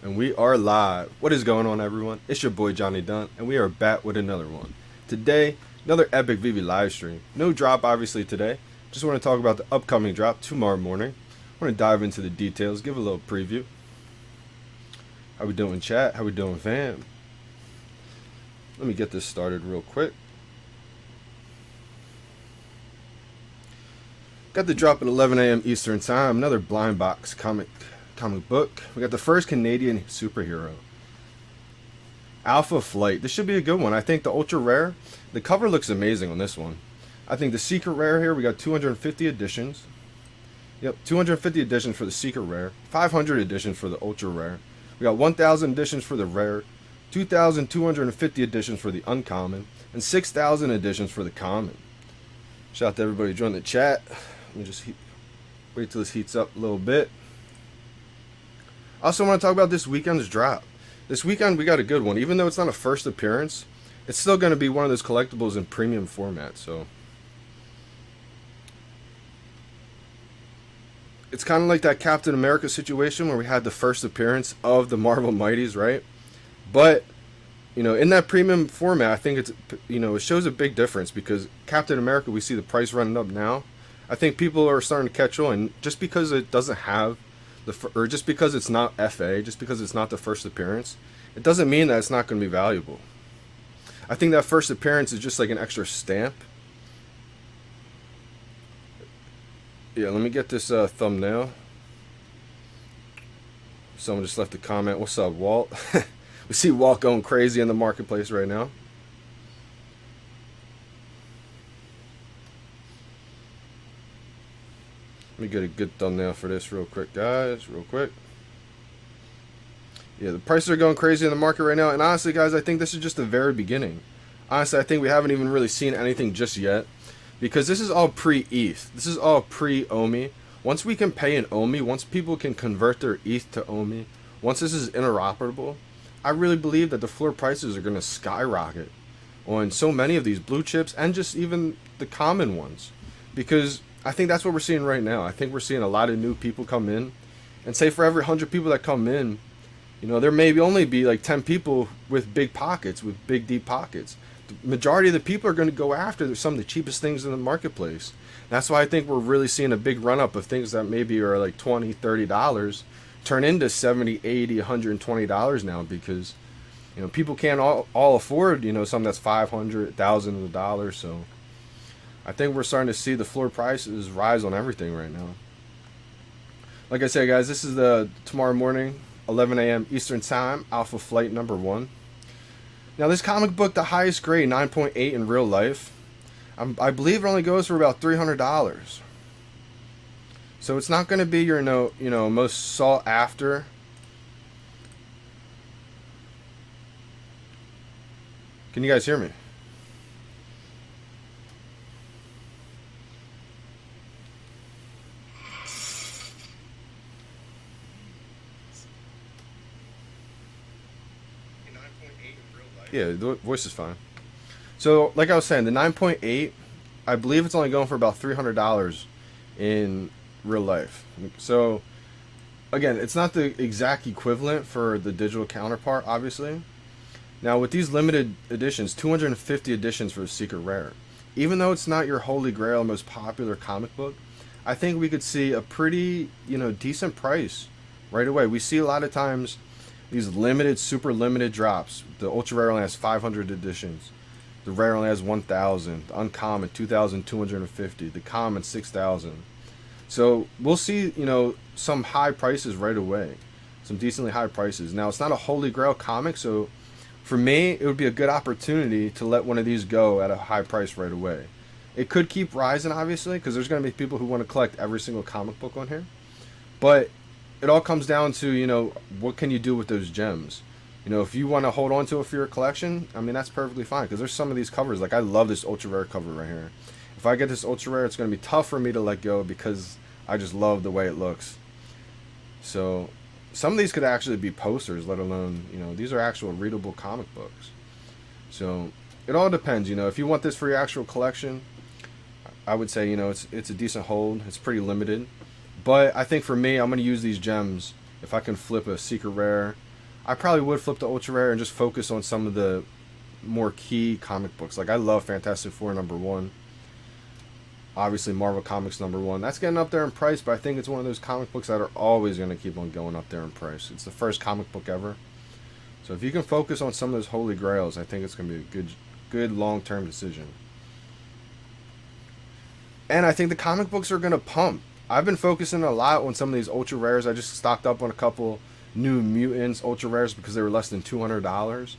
And we are live. What is going on, everyone? It's your boy Johnny Dunn, and we are back with another one. Today, another epic VeVe live stream. No drop, obviously, today. Just want to talk about the upcoming drop tomorrow morning. I want to dive into the details, give a little preview. How we doing, chat? How we doing, fam? Let me get this started real quick. Got the drop at 11 a.m. Eastern Time. Another blind box comic book. We got the first Canadian superhero, Alpha Flight. This should be a good one. I think the ultra rare, the cover looks amazing on this one. I think the secret rare here, we got 250 editions. Yep, 250 editions for the secret rare, 500 editions for the ultra rare. We got 1,000 editions for the rare, 2,250 editions for the uncommon, and 6,000 editions for the common. Shout out to everybody joining the chat. Let me just wait till this heats up a little bit. I also want to talk about this weekend's drop. This weekend we got a good one. Even though it's not a first appearance, it's still going to be one of those collectibles in premium format. So it's kind of like that Captain America situation where we had the first appearance of the Marvel Mighties, right? But in that premium format, I think it's it shows a big difference because Captain America, we see the price running up now. I think people are starting to catch on just because it doesn't have or just because it's not FA, just because it's not the first appearance, it doesn't mean that it's not going to be valuable. I think that first appearance is just like an extra stamp. Yeah, let me get this thumbnail. Someone just left a comment. What's up, Walt? We see Walt going crazy in the marketplace right now. Let me get a good thumbnail for this real quick, guys. Real quick. Yeah, the prices are going crazy in the market right now. And honestly, guys, I think this is just the very beginning. Honestly, I think we haven't even really seen anything just yet. Because this is all pre-ETH. This is all pre-OMI. Once we can pay in OMI, once people can convert their ETH to OMI, once this is interoperable, I really believe that the floor prices are going to skyrocket on so many of these blue chips and just even the common ones. Because I think that's what we're seeing right now. I think we're seeing a lot of new people come in. And say for every 100 people that come in, there may only be like 10 people with big pockets, with big deep pockets. The majority of the people are going to go after some of the cheapest things in the marketplace. That's why I think we're really seeing a big run up of things that maybe are like $20, $30 turn into $70, $80, $120 now because people can't all afford something that's $500, $1,000. So I think we're starting to see the floor prices rise on everything right now. Like I said, guys, this is the tomorrow morning, 11 a.m. Eastern Time, Alpha Flight number 1. Now, this comic book, the highest grade, 9.8 in real life, I believe it only goes for about $300. So it's not going to be your most sought after. Can you guys hear me? Yeah, the voice is fine. So, like I was saying, the 9.8, I believe it's only going for about $300 in real life. So, again, it's not the exact equivalent for the digital counterpart, obviously. Now, with these limited editions, 250 editions for the secret rare, even though it's not your holy grail, most popular comic book, I think we could see a pretty, decent price right away. We see a lot of times these limited, super limited drops. The ultra rare only has 500 editions. The rare only has 1,000. The uncommon, 2,250. The common, 6,000. So we'll see, some high prices right away. Some decently high prices. Now, it's not a holy grail comic, so for me, it would be a good opportunity to let one of these go at a high price right away. It could keep rising, obviously, because there's going to be people who want to collect every single comic book on here. But it all comes down to, what can you do with those gems? If you want to hold on to it for your collection, I mean, that's perfectly fine. Because there's some of these covers, like I love this ultra rare cover right here. If I get this ultra rare, it's going to be tough for me to let go because I just love the way it looks. So some of these could actually be posters, let alone, these are actual readable comic books. So it all depends, if you want this for your actual collection, I would say, it's a decent hold. It's pretty limited. But I think for me, I'm going to use these gems. If I can flip a secret rare I probably would flip the ultra rare and just focus on some of the more key comic books. Like I love Fantastic Four #1. Obviously Marvel Comics #1. That's getting up there in price, but I think it's one of those comic books that are always going to keep on going up there in price. It's the first comic book ever. So if you can focus on some of those holy grails, I think it's going to be a good long-term decision. And I think the comic books are going to pump. I've been focusing a lot on some of these ultra rares. I just stocked up on a couple New Mutants ultra rares because they were less than $200.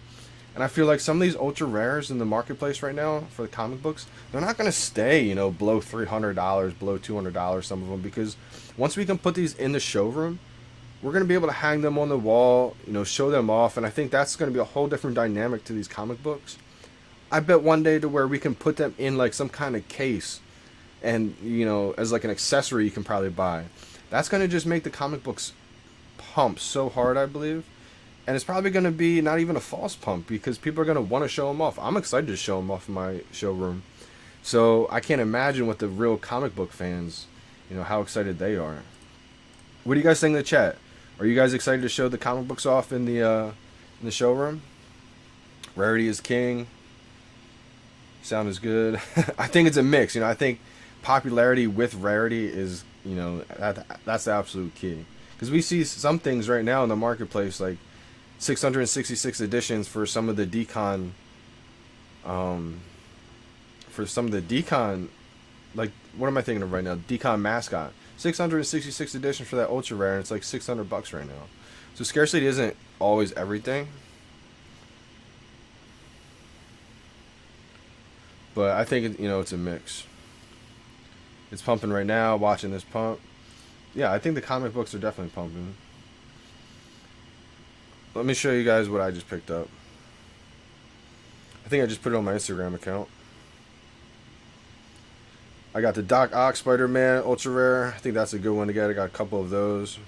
And I feel like some of these ultra rares in the marketplace right now for the comic books, they're not going to stay, you know, below $300, below $200, some of them, because once we can put these in the showroom, we're going to be able to hang them on the wall, you know, show them off. And I think that's going to be a whole different dynamic to these comic books. I bet one day to where we can put them in like some kind of case and, you know, as like an accessory you can probably buy. That's going to just make the comic books pump so hard, I believe. And it's probably going to be not even a false pump because people are going to want to show them off. I'm excited to show them off in my showroom. So I can't imagine what the real comic book fans, you know, how excited they are. What do you guys think in the chat? Are you guys excited to show the comic books off in the showroom? Rarity is king. Sound is good. I think it's a mix. You know, I think popularity with rarity is, you know, that's the absolute key. Because we see some things right now in the marketplace like 666 editions for some of the decon, like, what am I thinking of right now? Decon mascot. 666 edition for that ultra rare, and it's like $600 right now. So scarcity isn't always everything. But I think, you know, it's a mix. It's pumping right now, watching this pump. Yeah, I think the comic books are definitely pumping. Let me show you guys what I just picked up. I think I just put it on my Instagram account. I got the Doc Ock Spider-Man Ultra Rare. I think that's a good one to get. I got a couple of those.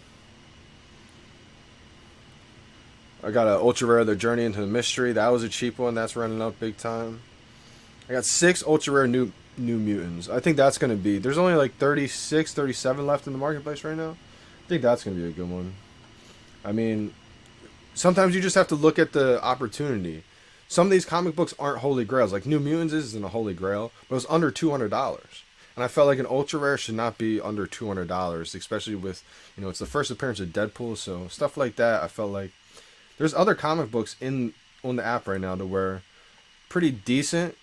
I got an Ultra Rare, The Journey into the Mystery. That was a cheap one. That's running up big time. I got 6 Ultra Rare New Mutants. I think that's going to be... There's only like 36, 37 left in the marketplace right now. I think that's going to be a good one. I mean... Sometimes you just have to look at the opportunity. Some of these comic books aren't holy grails. Like New Mutants isn't a holy grail, but it's under $200. And I felt like an ultra rare should not be under $200, especially with, you know, it's the first appearance of Deadpool. So stuff like that, I felt like there's other comic books on the app right now to where pretty decent.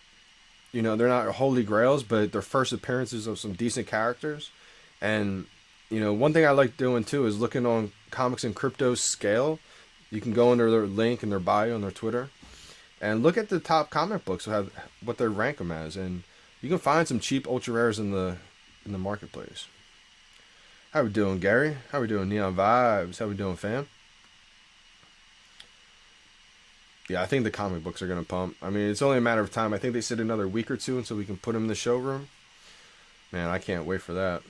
You know, they're not holy grails, but they're first appearances of some decent characters. And, you know, one thing I like doing too is looking on Comics and Crypto's scale. You can go under their link in their bio on their Twitter and look at the top comic books, what they rank them as, and you can find some cheap ultra rares in the marketplace. How we doing, Gary? How we doing, Neon Vibes? How we doing, fam? Yeah, I think the comic books are gonna pump. I mean, it's only a matter of time. I think they said another week or two until we can put them in the showroom. Man, I can't wait for that.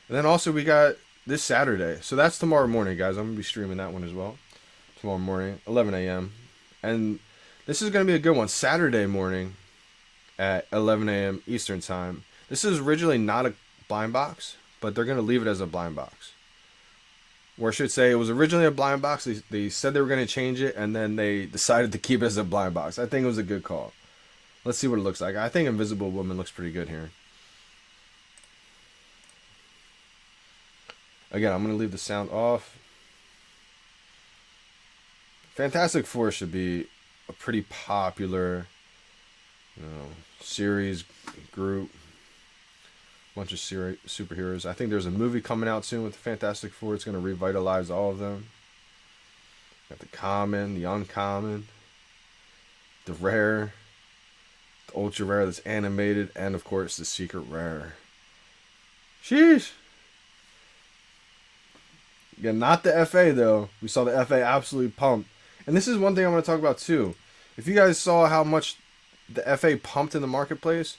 And then also we got this Saturday. So that's tomorrow morning, guys. I'm going to be streaming that one as well. Tomorrow morning, 11 a.m. And this is going to be a good one. Saturday morning at 11 a.m. Eastern Time. This is originally not a blind box, but they're going to leave it as a blind box. Or I should say, it was originally a blind box. They said they were going to change it, and then they decided to keep it as a blind box. I think it was a good call. Let's see what it looks like. I think Invisible Woman looks pretty good here. Again, I'm going to leave the sound off. Fantastic Four should be a pretty popular, you know, series, group. Bunch of superheroes. I think there's a movie coming out soon with the Fantastic Four. It's going to revitalize all of them. Got the common, the uncommon, the rare, the ultra rare that's animated, and of course the secret rare. Sheesh. Again, not the FA though. We saw the FA absolutely pump. And this is one thing I want to talk about too. If you guys saw how much the FA pumped in the marketplace,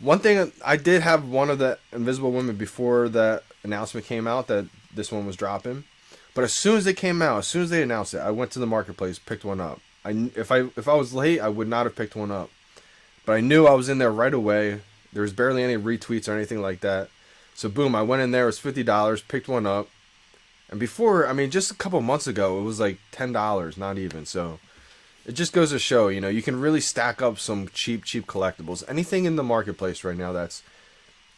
one thing, I did have one of the Invisible Women before that announcement came out that this one was dropping. But as soon as it came out, as soon as they announced it, I went to the marketplace, picked one up. If I was late, I would not have picked one up. But I knew I was in there right away. There was barely any retweets or anything like that. So boom, I went in there, it was $50, picked one up. And before, I mean, just a couple months ago, it was like $10, not even. So it just goes to show, you know, you can really stack up some cheap collectibles. Anything in the marketplace right now that's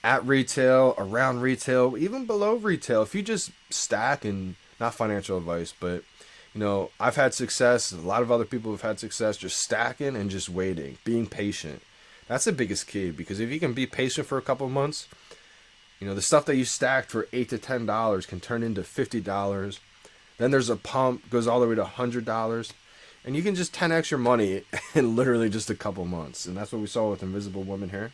at retail, around retail, even below retail, if you just stack, and not financial advice, but you know, I've had success. A lot of other people have had success just stacking and just waiting, being patient. That's the biggest key, because if you can be patient for a couple of months, you know, the stuff that you stacked for $8 to $10 can turn into $50. Then there's a pump, goes all the way to $100. And you can just 10x your money in literally just a couple months. And that's what we saw with Invisible Woman here.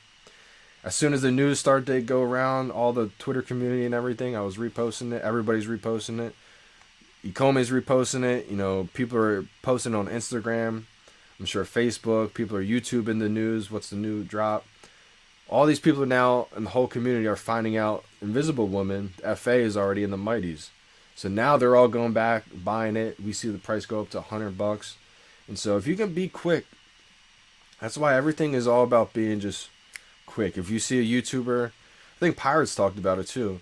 As soon as the news started to go around, all the Twitter community and everything, I was reposting it. Everybody's reposting it. Ikome's reposting it. You know, people are posting on Instagram. I'm sure Facebook. People are YouTubing the news. What's the new drop? All these people now in the whole community are finding out Invisible Woman, the FA, is already in the Mighties. So now they're all going back, buying it. We see the price go up to $100. And so if you can be quick, that's why everything is all about being just quick. If you see a YouTuber, I think Pirates talked about it too.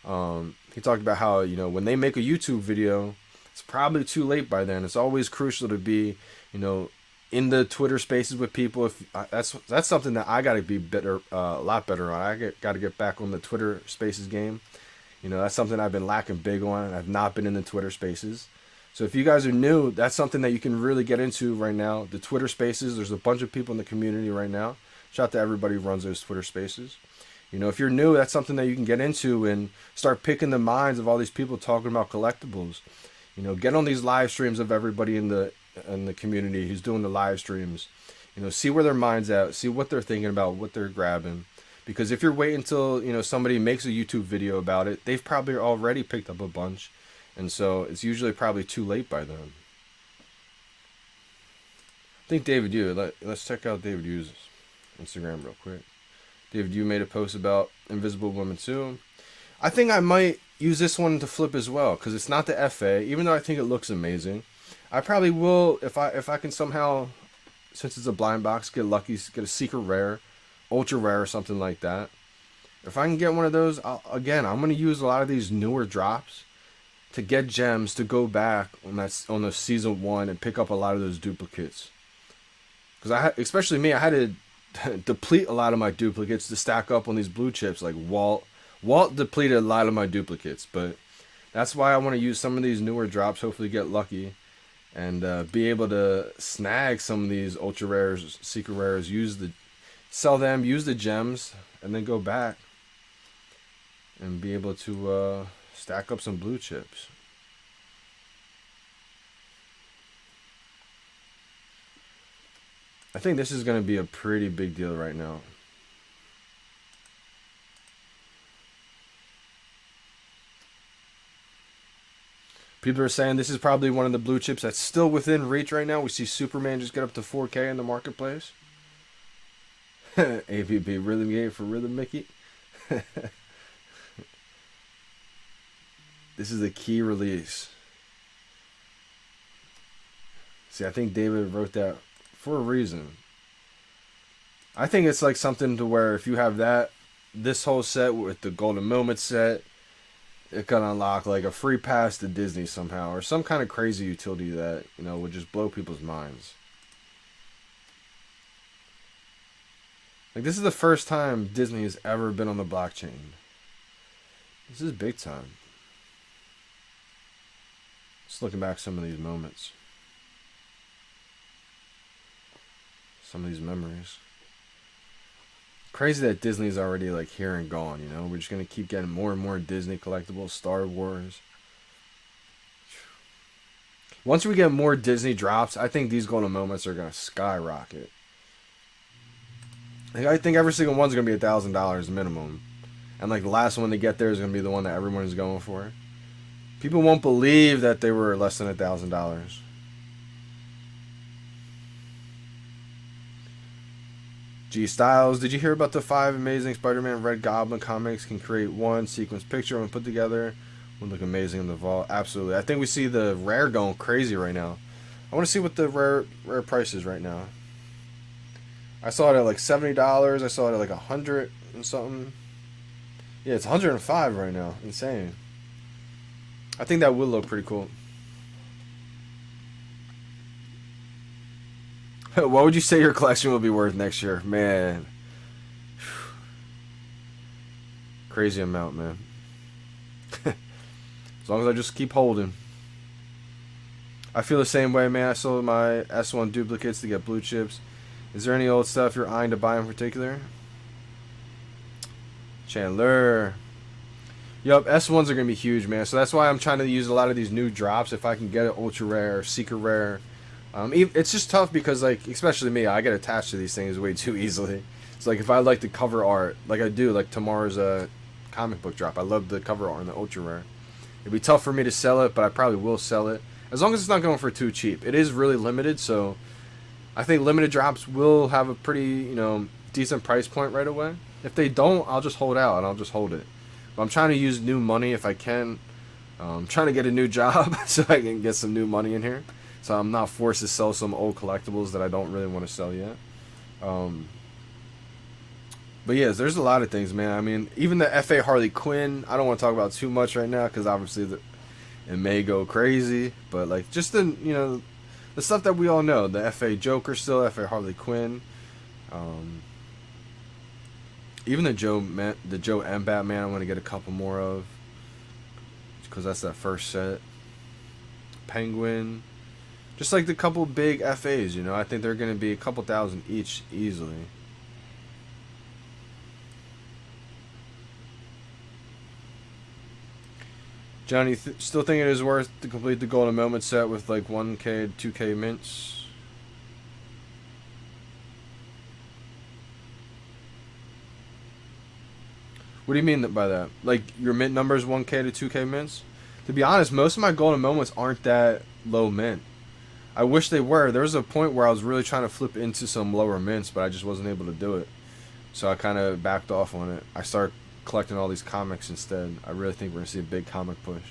He talked about how, you know, when they make a YouTube video, it's probably too late by then. It's always crucial to be, you know, in the Twitter spaces with people. If that's something that I got to be better, a lot better on. I got to get back on the Twitter spaces game. You know, that's something I've been lacking big on. I've not been in the Twitter spaces. So if you guys are new, that's something that you can really get into right now. The Twitter spaces, there's a bunch of people in the community right now. Shout out to everybody who runs those Twitter spaces. You know, if you're new, that's something that you can get into and start picking the minds of all these people talking about collectibles. You know, get on these live streams of everybody in the community who's doing the live streams. You know, see where their mind's at, see what they're thinking about, what they're grabbing. Because if you're waiting until, you know, somebody makes a YouTube video about it, they've probably already picked up a bunch. And so it's usually probably too late by then. I think David Yu, let's check out David Yu's Instagram real quick. David Yu made a post about Invisible Woman 2. I think I might use this one to flip as well, because it's not the FA, even though I think it looks amazing. I probably will, if I can somehow, since it's a blind box, get lucky, get a secret rare, ultra rare or something like that. If I can get one of those, I'm going to use a lot of these newer drops to get gems to go back on the season 1 and pick up a lot of those duplicates. Because especially me, I had to deplete a lot of my duplicates to stack up on these blue chips. Like Walt depleted a lot of my duplicates, but that's why I want to use some of these newer drops. Hopefully, get lucky and be able to snag some of these ultra rares, secret rares. Sell them, use the gems, and then go back and be able to stack up some blue chips. I think this is going to be a pretty big deal right now. People are saying this is probably one of the blue chips that's still within reach right now. We see Superman just get up to 4K in the marketplace. APP Rhythm Game for Rhythm Mickey. This is a key release. See, I think David wrote that for a reason. I think it's like something to where if you have this whole set with the Golden Moment set, it can unlock like a free pass to Disney somehow, or some kind of crazy utility that, you know, would just blow people's minds. Like, this is the first time Disney has ever been on the blockchain. This is big time. Just looking back some of these moments. Some of these memories. Crazy that Disney's already like here and gone, you know? We're just going to keep getting more and more Disney collectibles, Star Wars. Once we get more Disney drops, I think these golden moments are going to skyrocket. Like, I think every single one's going to be $1,000 minimum. And like the last one to get there is going to be the one that everyone's going for. People won't believe that they were less than $1,000. G Styles, did you hear about the 5 amazing Spider-Man Red Goblin comics? Can create one sequence picture when put together. Would look amazing in the vault. Absolutely. I think we see the rare going crazy right now. I want to see what the rare price is right now. I saw it at like $70. I saw it at like $100 and something. Yeah, it's $105 right now. Insane. I think that would look pretty cool. What would you say your collection will be worth next year? Man. Crazy amount, man. As long as I just keep holding. I feel the same way, man. I sold my S1 duplicates to get blue chips. Is there any old stuff you're eyeing to buy in particular? Chandler. Yup, S1s are going to be huge, man. So that's why I'm trying to use a lot of these new drops. If I can get it ultra rare, secret rare. It's just tough because, like, especially me, I get attached to these things way too easily. It's like if I like the cover art, like I do, like tomorrow's comic book drop. I love the cover art and the ultra rare. It'd be tough for me to sell it, but I probably will sell it. As long as it's not going for too cheap. It is really limited, so I think limited drops will have a pretty, decent price point right away. If they don't, I'll just hold out and I'll just hold it. But I'm trying to use new money if I can. I'm trying to get a new job so I can get some new money in here. So I'm not forced to sell some old collectibles that I don't really want to sell yet. But yes, there's a lot of things, man. I mean, even the FA Harley Quinn, I don't want to talk about too much right now because obviously it may go crazy. But like just the stuff that we all know, the FA Joker still, FA Harley Quinn, even the Joe M Batman. I want to get a couple more of because that's that first set. Penguin, just like the couple big FAs, I think they're going to be a couple thousand each easily. Johnny, still think it is worth to complete the Golden Moment set with like 1K, 2K mints? What do you mean by that? Like your mint number is 1K to 2K mints? To be honest, most of my Golden Moments aren't that low mint. I wish they were. There was a point where I was really trying to flip into some lower mints, but I just wasn't able to do it. So I kind of backed off on it. I started collecting all these comics instead. I really think we're going to see a big comic push.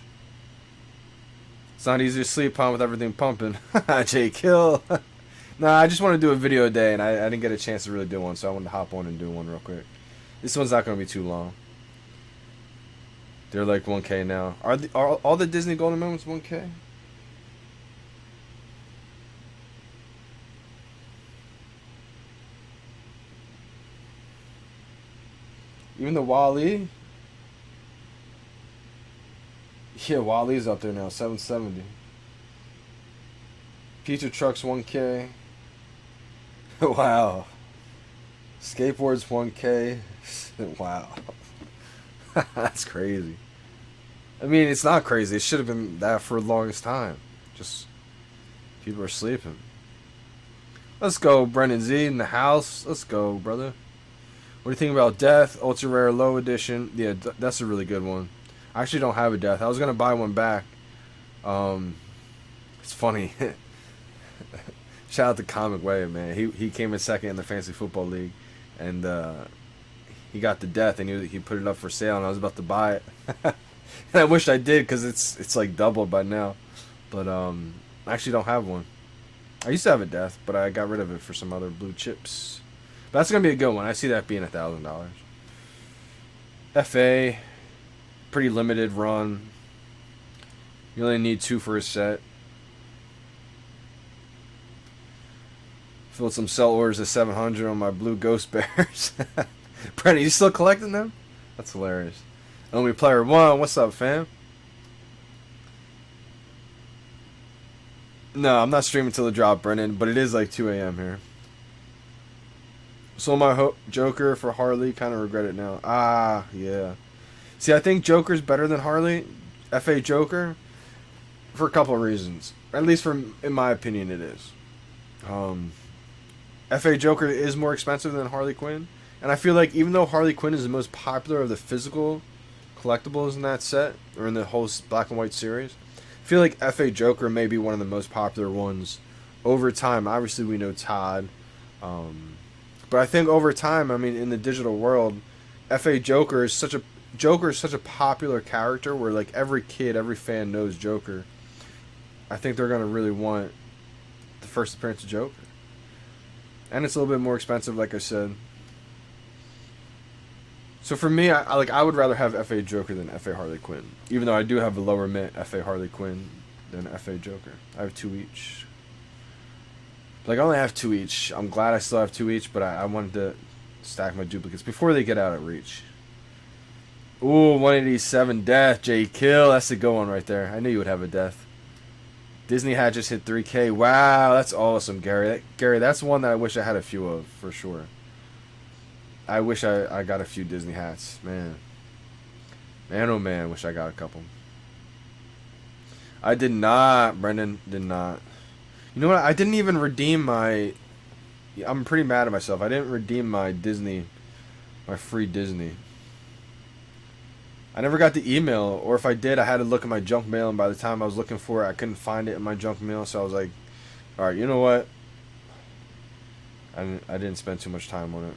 It's not easy to sleep on with everything pumping. J Kill. Nah, I just want to do a video a day, and I didn't get a chance to really do one, so I wanted to hop on and do one real quick. This one's not going to be too long. They're like 1K now. Are all the Disney Golden Moments 1K? Even the Wally? Yeah, Wally's up there now, 770. Pizza Trucks 1K. Wow. Skateboards 1K. Wow. That's crazy. I mean, it's not crazy. It should have been that for the longest time. Just people are sleeping. Let's go, Brendan Z in the house. Let's go, brother. What do you think about Death? Ultra Rare Low Edition. Yeah, that's a really good one. I actually don't have a Death. I was going to buy one back. It's funny. Shout out to Comic Wave, man. He came in second in the Fantasy Football League. And he got the Death, and he put it up for sale, and I was about to buy it. And I wish I did, because it's like doubled by now. But I actually don't have one. I used to have a Death, but I got rid of it for some other blue chips. But that's going to be a good one. I see that being $1,000. FA, pretty limited run. You only need 2 for a set. Filled some sell orders at 700 on my blue Ghost Bears. Brennan, you still collecting them? That's hilarious. Only Player 1, what's up, fam? No, I'm not streaming till the drop, Brennan, but it is like 2 a.m. here. Sold my Joker for Harley, kind of regret it now. Ah, yeah. See, I think Joker's better than Harley, FA Joker, for a couple of reasons. At least in my opinion, it is. FA Joker is more expensive than Harley Quinn, and I feel like even though Harley Quinn is the most popular of the physical collectibles in that set, or in the whole black and white series, I feel like FA Joker may be one of the most popular ones over time. Obviously, we know Todd, but I think over time, I mean, in the digital world, FA Joker is such a popular character where like every kid, every fan knows Joker. I think they're gonna really want the first appearance of Joker, and it's a little bit more expensive, like I said. So for me, I would rather have FA Joker than FA Harley Quinn, even though I do have a lower mint FA Harley Quinn than FA Joker. I have 2 each. Like I only have 2 each. I'm glad I still have 2 each, but I wanted to stack my duplicates before they get out of reach. Ooh, 187 death, J Kill. That's the go one right there. I knew you would have a death. Disney hat just hit 3K. Wow, that's awesome, Gary. Gary, that's one that I wish I had a few of for sure. I wish I got a few Disney hats, man. Man, oh man, wish I got a couple. I did not, Brendan. Did not. You know what? I didn't even redeem my. I'm pretty mad at myself. I didn't redeem my Disney, my free Disney. I never got the email, or if I did, I had to look at my junk mail, and by the time I was looking for it, I couldn't find it in my junk mail. So I was like, all right, you know what? I didn't spend too much time on it.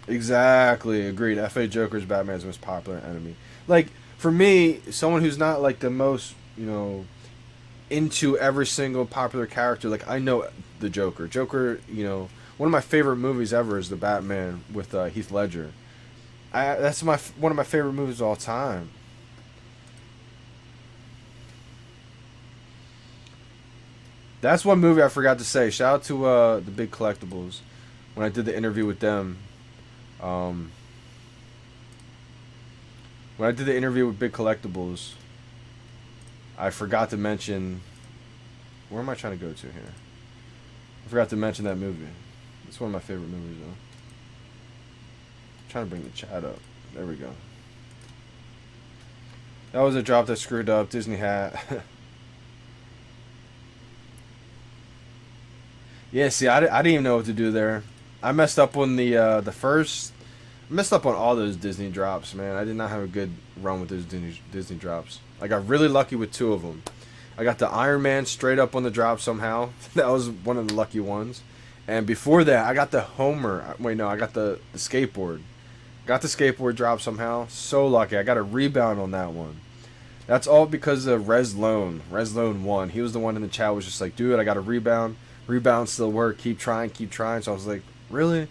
Exactly, agreed. FA Joker's Batman's most popular enemy. Like, for me, someone who's not, like, the most, you know, into every single popular character, like, I know the Joker. Joker, you know, one of my favorite movies ever is The Batman with Heath Ledger. That's one of my favorite movies of all time. That's one movie I forgot to say. Shout out to the Big Collectibles. When I did the interview with them, when I did the interview with Big Collectibles, I forgot to mention. Where am I trying to go to here? I forgot to mention that movie. It's one of my favorite movies, though. I'm trying to bring the chat up. There we go. That was a drop that screwed up. Disney hat. Yeah, see, I didn't even know what to do there. I messed up on the first. I messed up on all those Disney drops, man. I did not have a good run with those Disney drops. I got really lucky with 2 of them. I got the Iron Man straight up on the drop somehow. That was one of the lucky ones. And before that, I got the Homer. Wait, no, I got the skateboard. Got the skateboard drop somehow. So lucky. I got a rebound on that one. That's all because of Reslone. Reslone won. He was the one in the chat was just like, dude, I got a rebound. Rebound still work. Keep trying, keep trying. So I was like, really?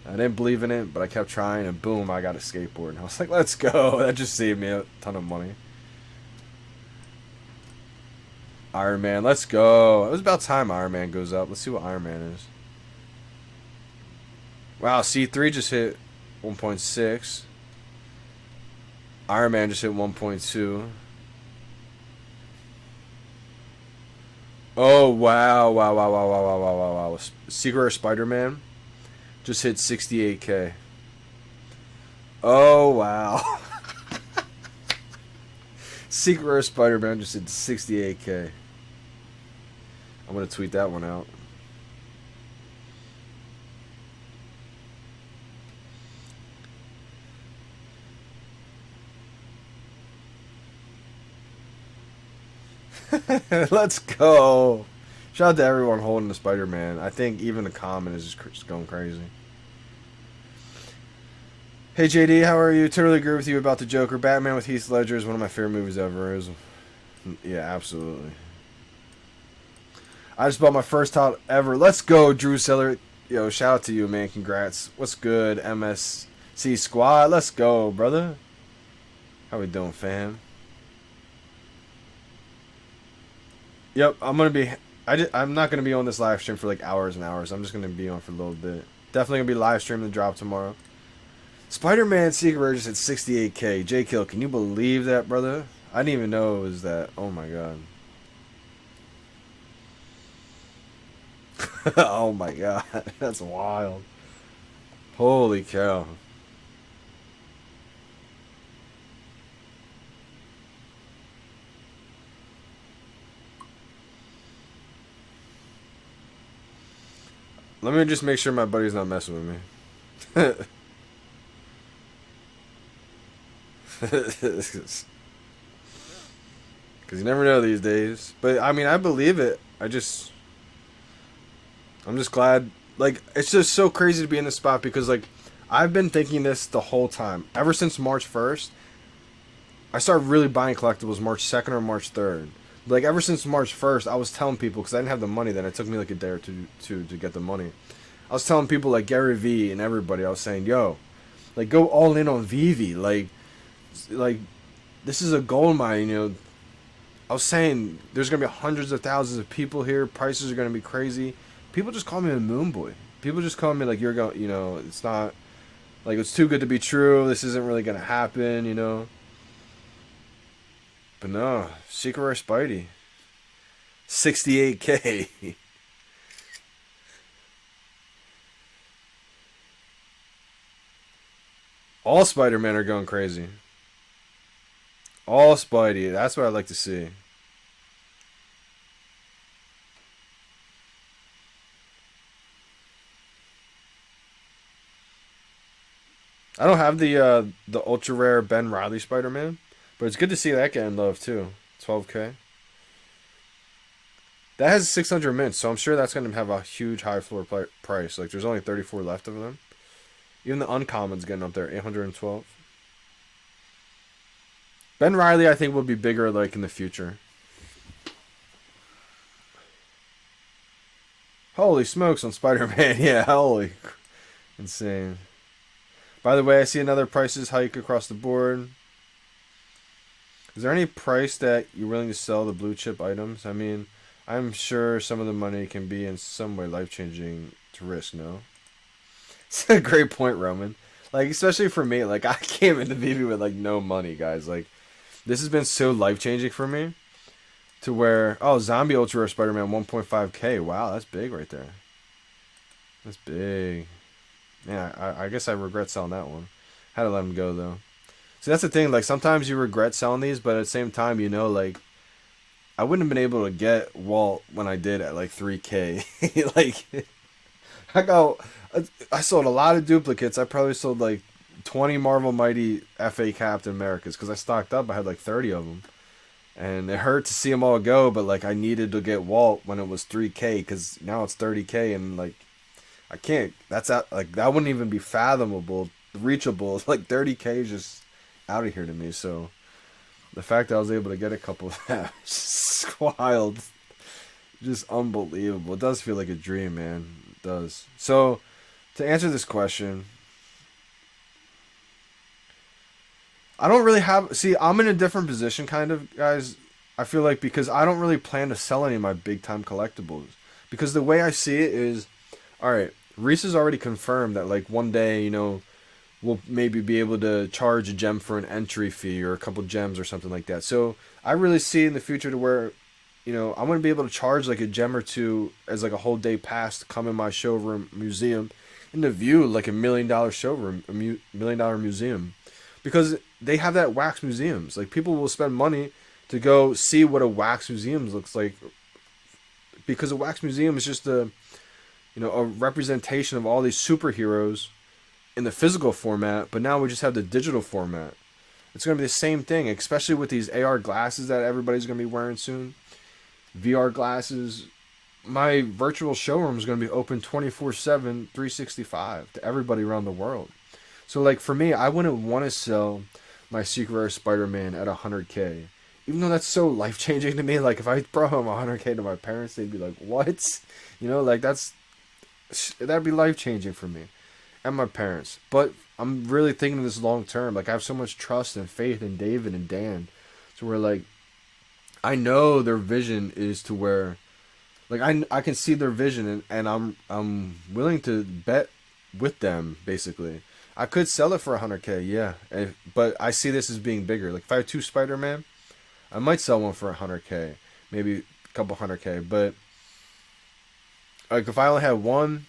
I didn't believe in it, but I kept trying, and boom, I got a skateboard. And I was like, let's go. That just saved me a ton of money. Iron Man, let's go. It was about time Iron Man goes up. Let's see what Iron Man is. Wow, C3 just hit 1.6. Iron Man just hit 1.2. Oh, wow. Wow. Secret of Spider-Man just hit 68K. Oh, wow. Secret of Spider-Man just hit 68K. I'm going to tweet that one out. Let's go. Shout out to everyone holding the Spider-Man. I think even the comment is just going crazy. Hey JD, how are you? Totally agree with you about the Joker. Batman with Heath Ledger is one of my favorite movies ever. Yeah, absolutely. I just bought my first top ever. Let's go, Drew Seller. Yo, shout out to you, man. Congrats. What's good, MSC Squad? Let's go, brother. How we doing, fam? Yep, I'm not gonna be on this live stream for like hours and hours. I'm just gonna be on for a little bit. Definitely gonna be live streaming the drop tomorrow. Spider-Man Secret Rare just at 68K. J Kill, can you believe that, brother? I didn't even know it was that. Oh my god. Oh my god, that's wild. Holy cow. Let me just make sure my buddy's not messing with me. Because you never know these days. But, I mean, I believe it. I'm just glad. Like, it's just so crazy to be in this spot because, like, I've been thinking this the whole time. Ever since March 1st, I started really buying collectibles March 2nd or March 3rd. Like, ever since March 1st, I was telling people, because I didn't have the money then. It took me, like, a day or two to get the money. I was telling people, like, Gary V and everybody, I was saying, yo, Like, go all in on VeVe. Like this is a gold mine. You know, I was saying there's gonna be hundreds of thousands of people here. Prices are gonna be crazy. People just call me a moon boy. People just call me like you're going. You know, it's not like it's too good to be true. This isn't really gonna happen. You know. But no, Secret Rare Spidey, 68K. All Spider-Man are going crazy. All Spidey. That's what I'd like to see. I don't have the ultra rare Ben Riley Spider-Man, but it's good to see that getting love too. 12K. That has 600 mints, so I'm sure that's going to have a huge high floor price. Like, there's only 34 left of them. Even the uncommon's getting up there, 812. Ben Riley, I think, will be bigger, like, in the future. Holy smokes on Spider-Man. Yeah, holy. Insane. By the way, I see another prices hike across the board. Is there any price that you're willing to sell the blue chip items? I mean, I'm sure some of the money can be in some way life-changing to risk, no? It's a great point, Roman. Like, especially for me, like, I came into VeVe with, like, no money, guys. Like, this has been so life-changing for me to where, oh, Zombie Ultra Rare Spider-Man 1.5K. Wow, that's big right there. That's big. Yeah, I guess I regret selling that one. Had to let him go, though. See, that's the thing. Like, sometimes you regret selling these, but at the same time, you know, like, I wouldn't have been able to get Walt when I did at, like, 3K. Like, I sold a lot of duplicates. I probably sold, like, 20 Marvel Mighty FA Captain Americas because I stocked up. I had, like, 30 of them. And it hurt to see them all go, but, like, I needed to get Walt when it was 3K because now it's 30K and, like, I can't. That's out. Like, that wouldn't even be fathomable, reachable. Like, 30K is just out of here to me. So the fact that I was able to get a couple of that is just wild, just unbelievable. It does feel like a dream, man. It does. So to answer this question, I don't really have. See, I'm in a different position, kind of, guys. I feel like because I don't really plan to sell any of my big time collectibles because the way I see it is, all right. Reese has already confirmed that, like, one day, you know, we'll maybe be able to charge a gem for an entry fee or a couple gems or something like that. So I really see in the future to where, you know, I'm going to be able to charge, like, a gem or two as, like, a whole day pass to come in my showroom museum and to view, like, $1 million showroom, $1 million museum. Because they have that wax museums. Like, people will spend money to go see what a wax museum looks like. Because a wax museum is just a representation of all these superheroes in the physical format, but now we just have the digital format. It's going to be the same thing, especially with these AR glasses that everybody's going to be wearing soon. VR glasses. My virtual showroom is going to be open 24/7, 365 to everybody around the world. So, like, for me, I wouldn't want to sell my Secret Rare Spider-Man at 100K. Even though that's so life-changing to me. Like, if I brought home 100K to my parents, they'd be like, what? You know, like, that'd be life-changing for me and my parents. But I'm really thinking of this long term. Like, I have so much trust and faith in David and Dan to where, like, I know their vision is to where, like, I can see their vision and I'm willing to bet with them, basically. I could sell it for 100K, yeah. But I see this as being bigger. Like, if I had 2 Spider-Man, I might sell one for 100K. Maybe a couple 100K. But, like, if I only had one,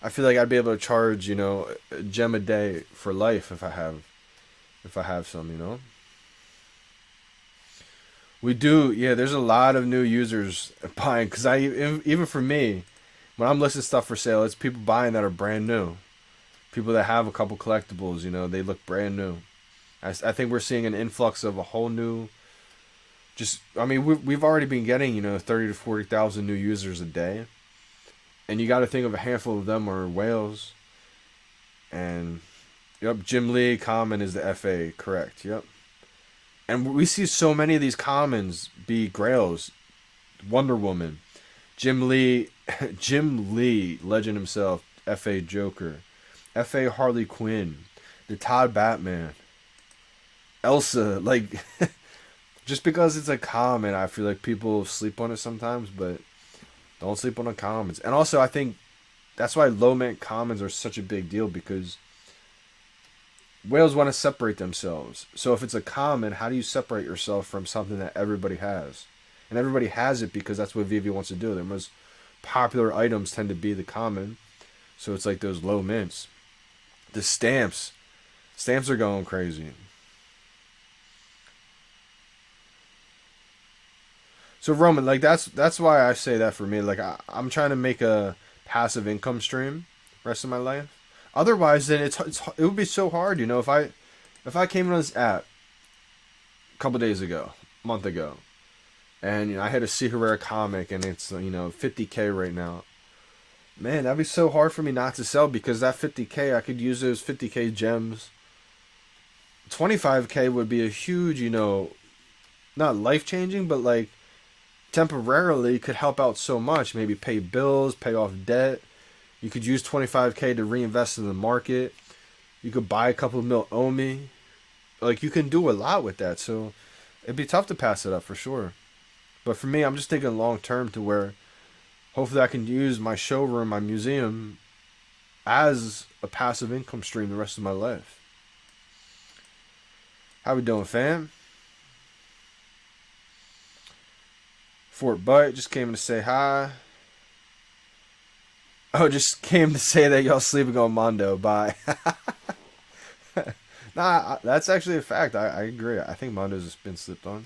I feel like I'd be able to charge, you know, a gem a day for life if I have some, you know. We do, yeah. There's a lot of new users buying because even for me, when I'm listing stuff for sale, it's people buying that are brand new, people that have a couple collectibles. You know, they look brand new. I think we're seeing an influx of a whole new. I mean, we've already been getting, you know, 30 to 40,000 new users a day. And you got to think of a handful of them are whales. And, yep, Jim Lee common is the FA, correct, yep. And we see so many of these commons be grails. Wonder Woman, Jim Lee, legend himself, FA Joker, FA Harley Quinn, The Todd Batman. Elsa, like, just because it's a comment, I feel like people sleep on it sometimes, but don't sleep on the comments. And also, I think that's why low mint commons are such a big deal, because whales want to separate themselves. So if it's a common, how do you separate yourself from something that everybody has? And everybody has it because that's what VeVe wants to do. Their most popular items tend to be the common. So it's like those low mints. The stamps. Stamps are going crazy. So Roman, like that's why I say that for me. Like I'm trying to make a passive income stream rest of my life. Otherwise, then it would be so hard, you know. If I came on this app a couple days ago, a month ago, and you know I had a secret rare comic and it's 50K right now, man, that'd be so hard for me not to sell, because that 50K I could use those 50K gems. 25K would be a huge, not life changing, but like temporarily could help out so much. Maybe pay bills, pay off debt. You could use 25K to reinvest in the market. You could buy a couple of mil Omi. Like, you can do a lot with that. So it'd be tough to pass it up for sure. But for me, I'm just thinking long term, to where hopefully I can use my showroom, my museum, as a passive income stream the rest of my life. How we doing, fam? Fort Butt just came to say hi. Oh, just came to say that y'all sleeping on Mondo. Bye. Nah, that's actually a fact. I agree. I think Mondo's been slept on.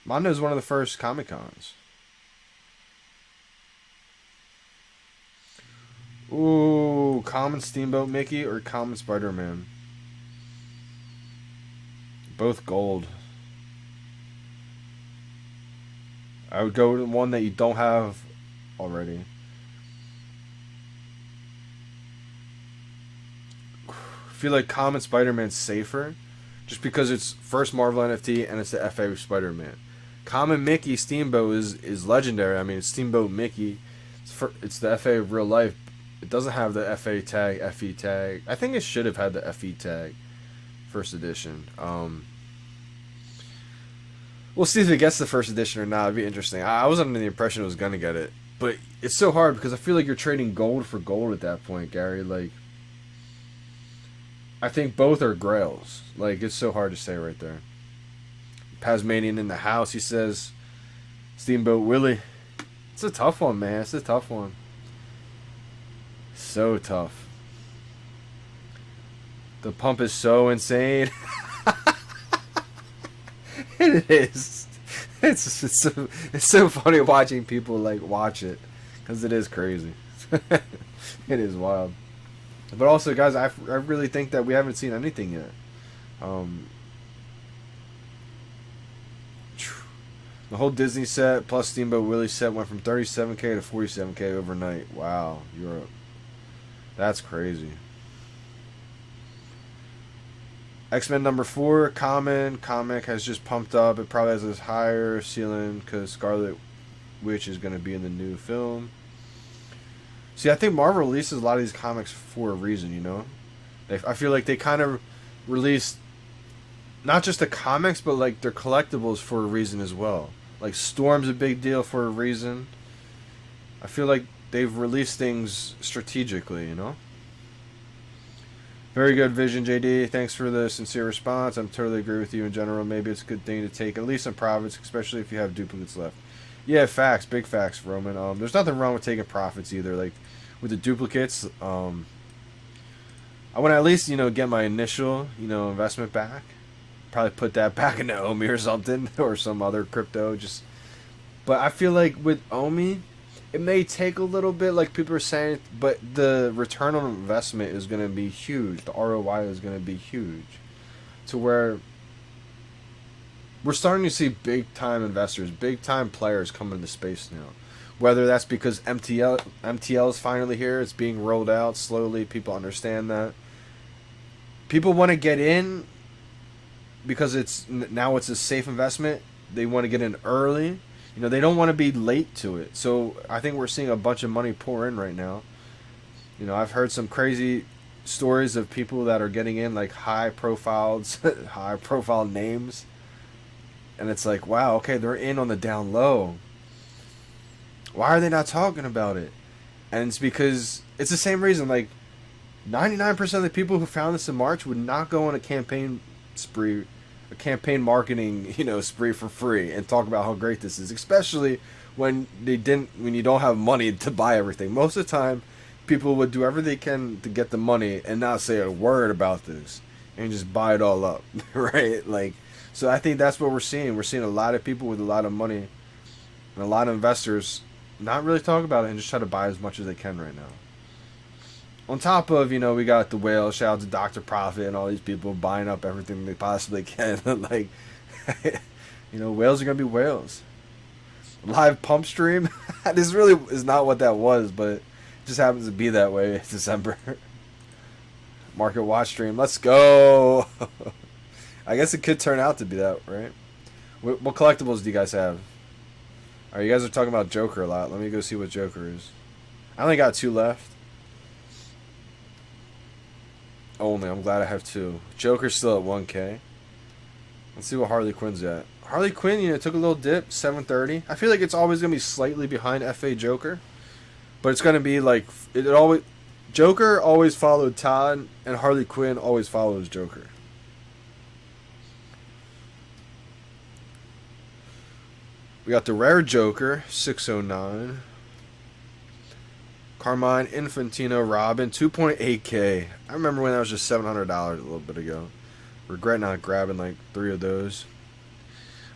Mondo's one of the first Comic Cons. Ooh, common Steamboat Mickey or common Spider-Man? Both gold. I would go with one that you don't have already. I feel like common Spider-Man's safer, just because it's first Marvel NFT and it's the FA Spider-Man. Common Mickey Steamboat is legendary. I mean, it's Steamboat Mickey. It's the FA of real life. It doesn't have the FA tag, FE tag. I think it should have had the FE tag, first edition. We'll see if it gets the first edition or not. It'd be interesting. I was under the impression it was going to get it. But it's so hard, because I feel like you're trading gold for gold at that point, Gary. Like, I think both are grails. Like, it's so hard to say right there. Pasmanian in the house, he says. Steamboat Willie. It's a tough one, man. It's a tough one. So tough. The pump is so insane. It is. It's so funny watching people like watch it, because it is crazy. It is wild. But also, guys, I really think that we haven't seen anything yet. The whole Disney set plus Steamboat Willie set went from 37K to 47K overnight. Wow, Europe. That's crazy. X-Men number 4, common. Comic has just pumped up. It probably has a higher ceiling because Scarlet Witch is going to be in the new film. See, I think Marvel releases a lot of these comics for a reason, you know? I feel like they kind of release not just the comics, but like their collectibles for a reason as well. Like Storm's a big deal for a reason. I feel like they've released things strategically, you know? Very good vision, JD. Thanks for the sincere response. I'm totally agree with you in general. Maybe it's a good thing to take at least some profits, especially if you have duplicates left. Yeah, facts. Big facts, Roman. There's nothing wrong with taking profits either. Like, with the duplicates, I want to at least, get my initial, investment back. Probably put that back into Omi or something, or some other crypto. But I feel like with Omi, it may take a little bit, like people are saying, but the return on investment is going to be huge. The ROI is going to be huge. To where we're starting to see big-time investors, big-time players come into space now. Whether that's because MTL is finally here, it's being rolled out slowly, people understand that. People want to get in because now it's a safe investment. They want to get in early. They don't want to be late to it. So I think we're seeing a bunch of money pour in right now. You know, I've heard some crazy stories of people that are getting in like high profiles, high profile names, and it's like, wow, okay, they're in on the down low. Why are they not talking about it? And it's because it's the same reason. Like 99% of the people who found this in March would not go on a campaign spree, a campaign marketing, you know, spree for free and talk about how great this is, especially when when you don't have money to buy everything. Most of the time, people would do whatever they can to get the money and not say a word about this and just buy it all up, right? Like, so I think that's what we're seeing. We're seeing a lot of people with a lot of money and a lot of investors not really talk about it and just try to buy as much as they can right now. On top of, you know, we got the whale, shout out to Dr. Profit and all these people buying up everything they possibly can. Like, you know, whales are going to be whales. Live pump stream. This really is not what that was, but it just happens to be that way. It's December. Market watch stream. Let's go. I guess it could turn out to be that, right? What collectibles do you guys have? Alright, you guys are talking about Joker a lot. Let me go see what Joker is. I only got 2 left. Only. I'm glad I have 2. Joker's still at 1K. Let's see what Harley Quinn's at. Harley Quinn, you know, took a little dip, 730. I feel like it's always going to be slightly behind FA Joker. But it's going to be like, Joker always followed Todd, and Harley Quinn always follows Joker. We got the rare Joker, 609. Carmine Infantino Robin, 2.8K. I remember when that was just $700 a little bit ago. Regret not grabbing like 3 of those.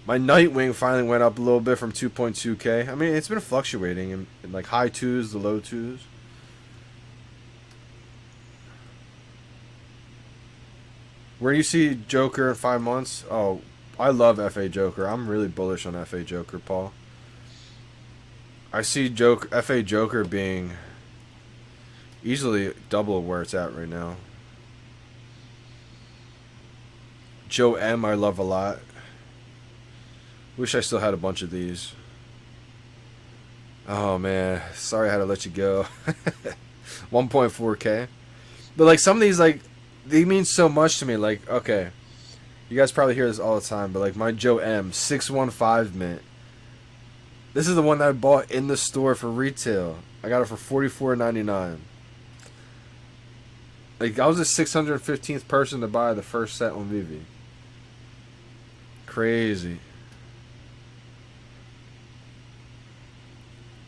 My Nightwing finally went up a little bit from 2.2K. I mean, it's been fluctuating in like high 2s to low 2s. Where do you see Joker in 5 months? Oh, I love FA Joker. I'm really bullish on FA Joker, Paul. I see FA Joker being easily double where it's at right now. Joe M, I love a lot. Wish I still had a bunch of these. Oh man, sorry I had to let you go. 1.4K. But like some of these, like, they mean so much to me. Like, okay, you guys probably hear this all the time, but like my Joe M 615 mint. This is the one that I bought in the store for retail. I got it for $44.99. Like, I was the 615th person to buy the first set on VeVe. Crazy.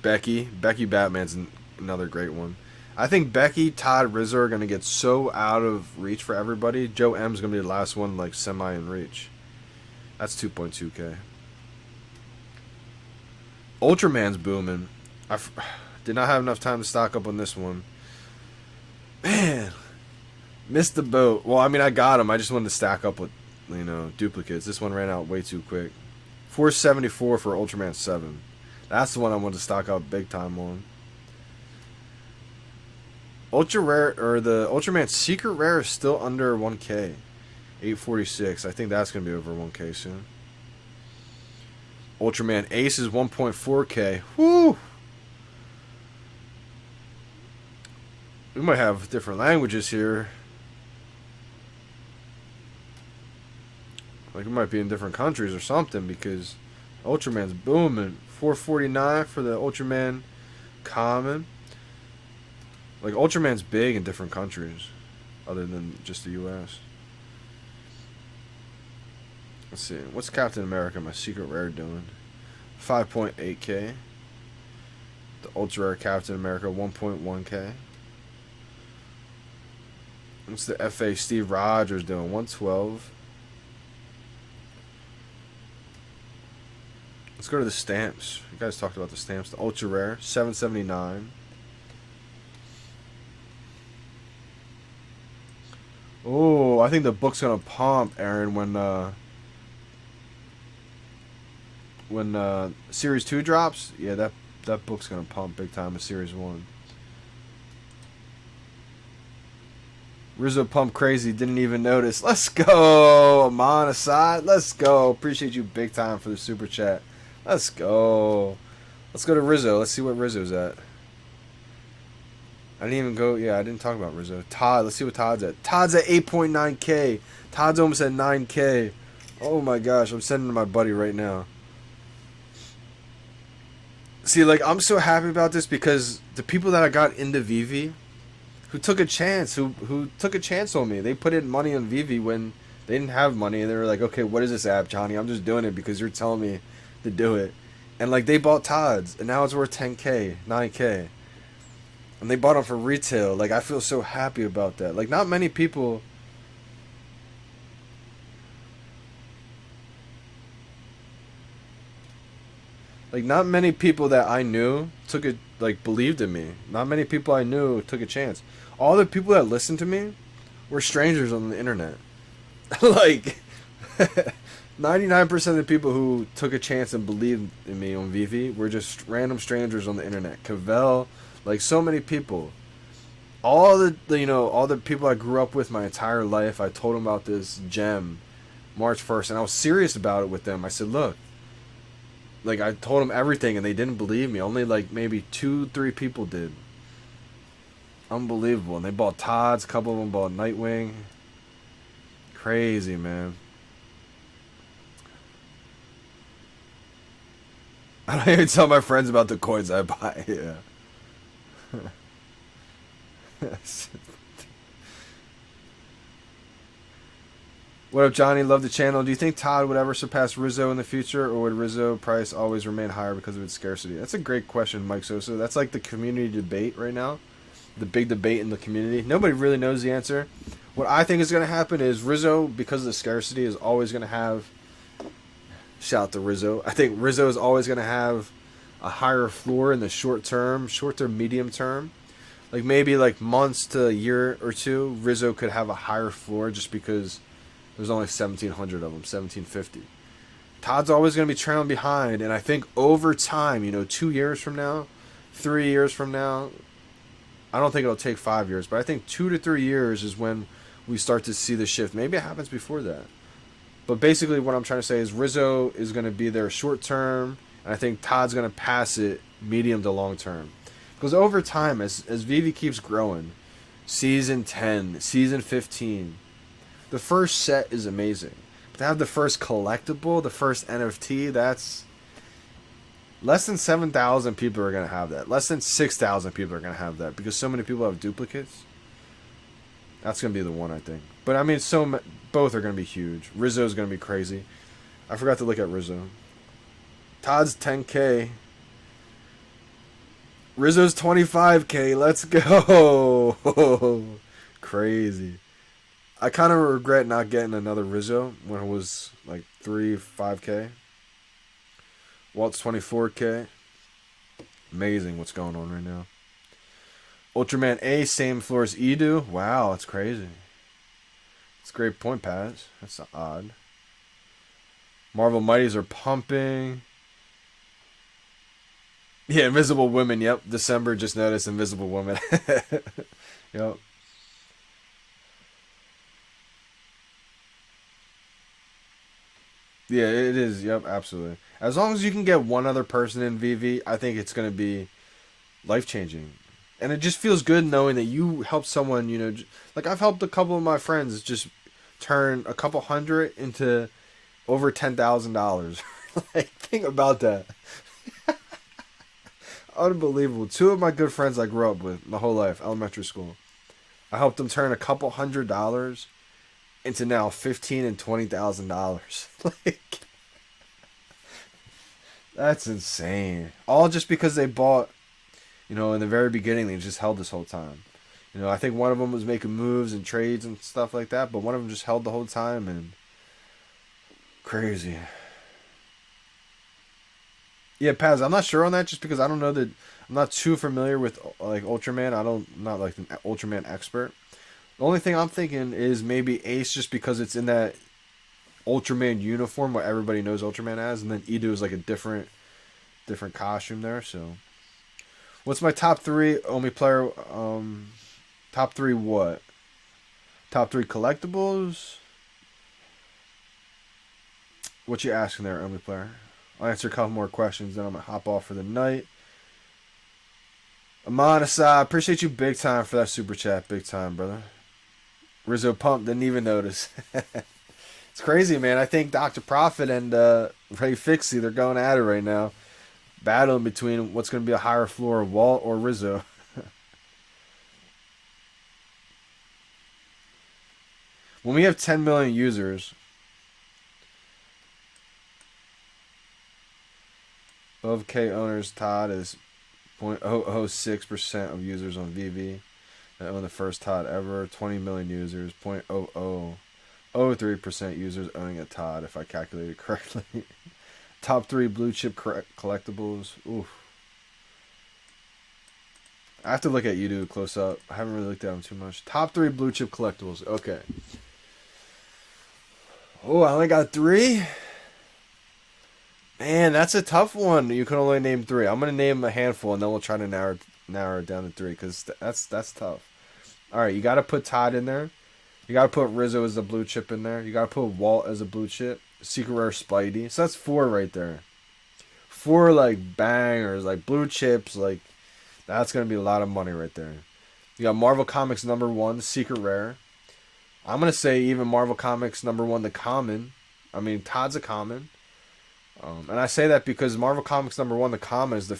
Becky Batman's another great one. I think Becky, Todd, Rizzo are going to get so out of reach for everybody. Joe M's going to be the last one, like, semi in reach. That's 2.2K. Ultraman's booming. I did not have enough time to stock up on this one. Man, missed the boat. Well, I mean, I got them. I just wanted to stack up with, you know, duplicates. This one ran out way too quick. 474 for Ultraman 7. That's the one I wanted to stock up big time on. Ultra rare, or the Ultraman Secret Rare is still under 1K. 846. I think that's going to be over 1K soon. Ultraman Ace is 1.4K. Woo! We might have different languages here. Like, we might be in different countries or something, because Ultraman's booming. 449 for the Ultraman Common. Like, Ultraman's big in different countries other than just the US. Let's see. What's Captain America, my Secret Rare, doing? 5.8K. The Ultra Rare Captain America, 1.1K. What's the FA Steve Rogers doing? 112. Let's go to the stamps. You guys talked about the stamps. The Ultra Rare, 779. Oh, I think the book's gonna pump, Aaron, when Series 2 drops. Yeah, that book's gonna pump big time with Series 1. Rizzo pumped crazy, didn't even notice. Let's go, Amon Asad. Let's go. Appreciate you big time for the super chat. Let's go. Let's go to Rizzo. Let's see what Rizzo's at. I didn't even go. Yeah, I didn't talk about Rizzo. Todd, let's see what Todd's at. Todd's at 8.9K. Todd's almost at 9K. Oh my gosh, I'm sending to my buddy right now. See, like, I'm so happy about this because the people that I got into VeVe, who took a chance, who took a chance on me. They put in money on VeVe when they didn't have money, and they were like, okay, what is this app, Johnny? I'm just doing it because you're telling me to do it. And like, they bought Todd's, and now it's worth 10K, 9K. And they bought them for retail. Like, I feel so happy about that. Like, not many people. Like, not many people that I knew took it, like, believed in me. Not many people I knew took a chance. All the people that listened to me were strangers on the internet. Like, 99% of the people who took a chance and believed in me on VeVe were just random strangers on the internet. Cavell, like, so many people. All the people I grew up with my entire life, I told them about this gem March 1st, and I was serious about it with them. I said, look, like, I told them everything, and they didn't believe me. Only, like, maybe 2-3 people did. Unbelievable. And they bought Todd's. A couple of them bought Nightwing. Crazy, man. I don't even tell my friends about the coins I buy. Yeah. What up, Johnny? Love the channel. Do you think Todd would ever surpass Rizzo in the future, or would Rizzo price always remain higher because of its scarcity? That's a great question, Mike Sosa. That's like the community debate right now. The big debate in the community. Nobody really knows the answer. What I think is going to happen is Rizzo, because of the scarcity, is always going to have... Shout out to Rizzo. I think Rizzo is always going to have a higher floor in the short term, medium term. Like, maybe like months to a year or two, Rizzo could have a higher floor just because there's only 1,700 of them, 1,750. Todd's always going to be trailing behind, and I think over time, 2 years from now, 3 years from now, I don't think it'll take 5 years, but I think 2 to 3 years is when we start to see the shift. Maybe it happens before that. But basically what I'm trying to say is Rizzo is going to be there short term, and I think Todd's going to pass it medium to long term. Because over time, as VeVe keeps growing, Season 10, Season 15, the first set is amazing. But to have the first collectible, the first NFT, that's... Less than 7,000 people are going to have that. Less than 6,000 people are going to have that. Because so many people have duplicates. That's going to be the one, I think. But, I mean, both are going to be huge. Rizzo's going to be crazy. I forgot to look at Rizzo. Todd's 10K. Rizzo's 25K. Let's go. Crazy. I kind of regret not getting another Rizzo when it was like 5K. Walt's 24K. Amazing what's going on right now. Ultraman A, same floor as Edu. Wow, that's crazy. That's a great point, Paz. That's odd. Marvel Mighties are pumping. Yeah, Invisible Women. Yep, December just noticed Invisible Woman. Yep. Yeah, it is. Yep, absolutely. As long as you can get one other person in VeVe, I think it's going to be life-changing. And it just feels good knowing that you helped someone, like I've helped a couple of my friends just turn a couple hundred into over $10,000. Like, think about that. Unbelievable. 2 of my good friends I grew up with my whole life, elementary school. I helped them turn a couple $100 into now $15,000 and $20,000. Like, that's insane. All just because they bought, in the very beginning, they just held this whole time. I think one of them was making moves and trades and stuff like that, but one of them just held the whole time, and crazy. Yeah, Paz, I'm not sure on that just because I don't know that I'm not too familiar with like Ultraman. I'm not like an Ultraman expert. The only thing I'm thinking is maybe Ace just because it's in that Ultraman uniform what everybody knows Ultraman as, and then Edu is like a different costume there. So, what's my top 3 Omi player? Top 3 what? Top 3 collectibles? What you asking there, Omi player? I'll answer a couple more questions, then I'm gonna hop off for the night. Amanasa, appreciate you big time for that super chat. Big time, brother. Rizzo Pump didn't even notice. It's crazy, man. I think Dr. Profit and Ray Fixie, they're going at it right now. Battling between what's going to be a higher floor, Walt or Rizzo. When we have 10 million users, above K owners, Todd is 0.006% of users on VeVe that own the first Todd ever. 20 million users, 0.0003% users owning a Todd, if I calculated correctly. Top 3 blue chip collectibles. Oof. I have to look at YouTube close up. I haven't really looked at them too much. Top 3 blue chip collectibles. Okay. Oh, I only got 3? Man, that's a tough one. You can only name 3. I'm going to name a handful, and then we'll try to narrow it down to 3, because that's tough. All right, you got to put Todd in there. You got to put Rizzo as a blue chip in there. You got to put Walt as a blue chip. Secret Rare Spidey. So that's 4 right there. 4, like, bangers, like, blue chips, like, that's going to be a lot of money right there. You got Marvel Comics #1, Secret Rare. I'm going to say even Marvel Comics #1, the common. I mean, Todd's a common. And I say that because Marvel Comics #1, the common, is the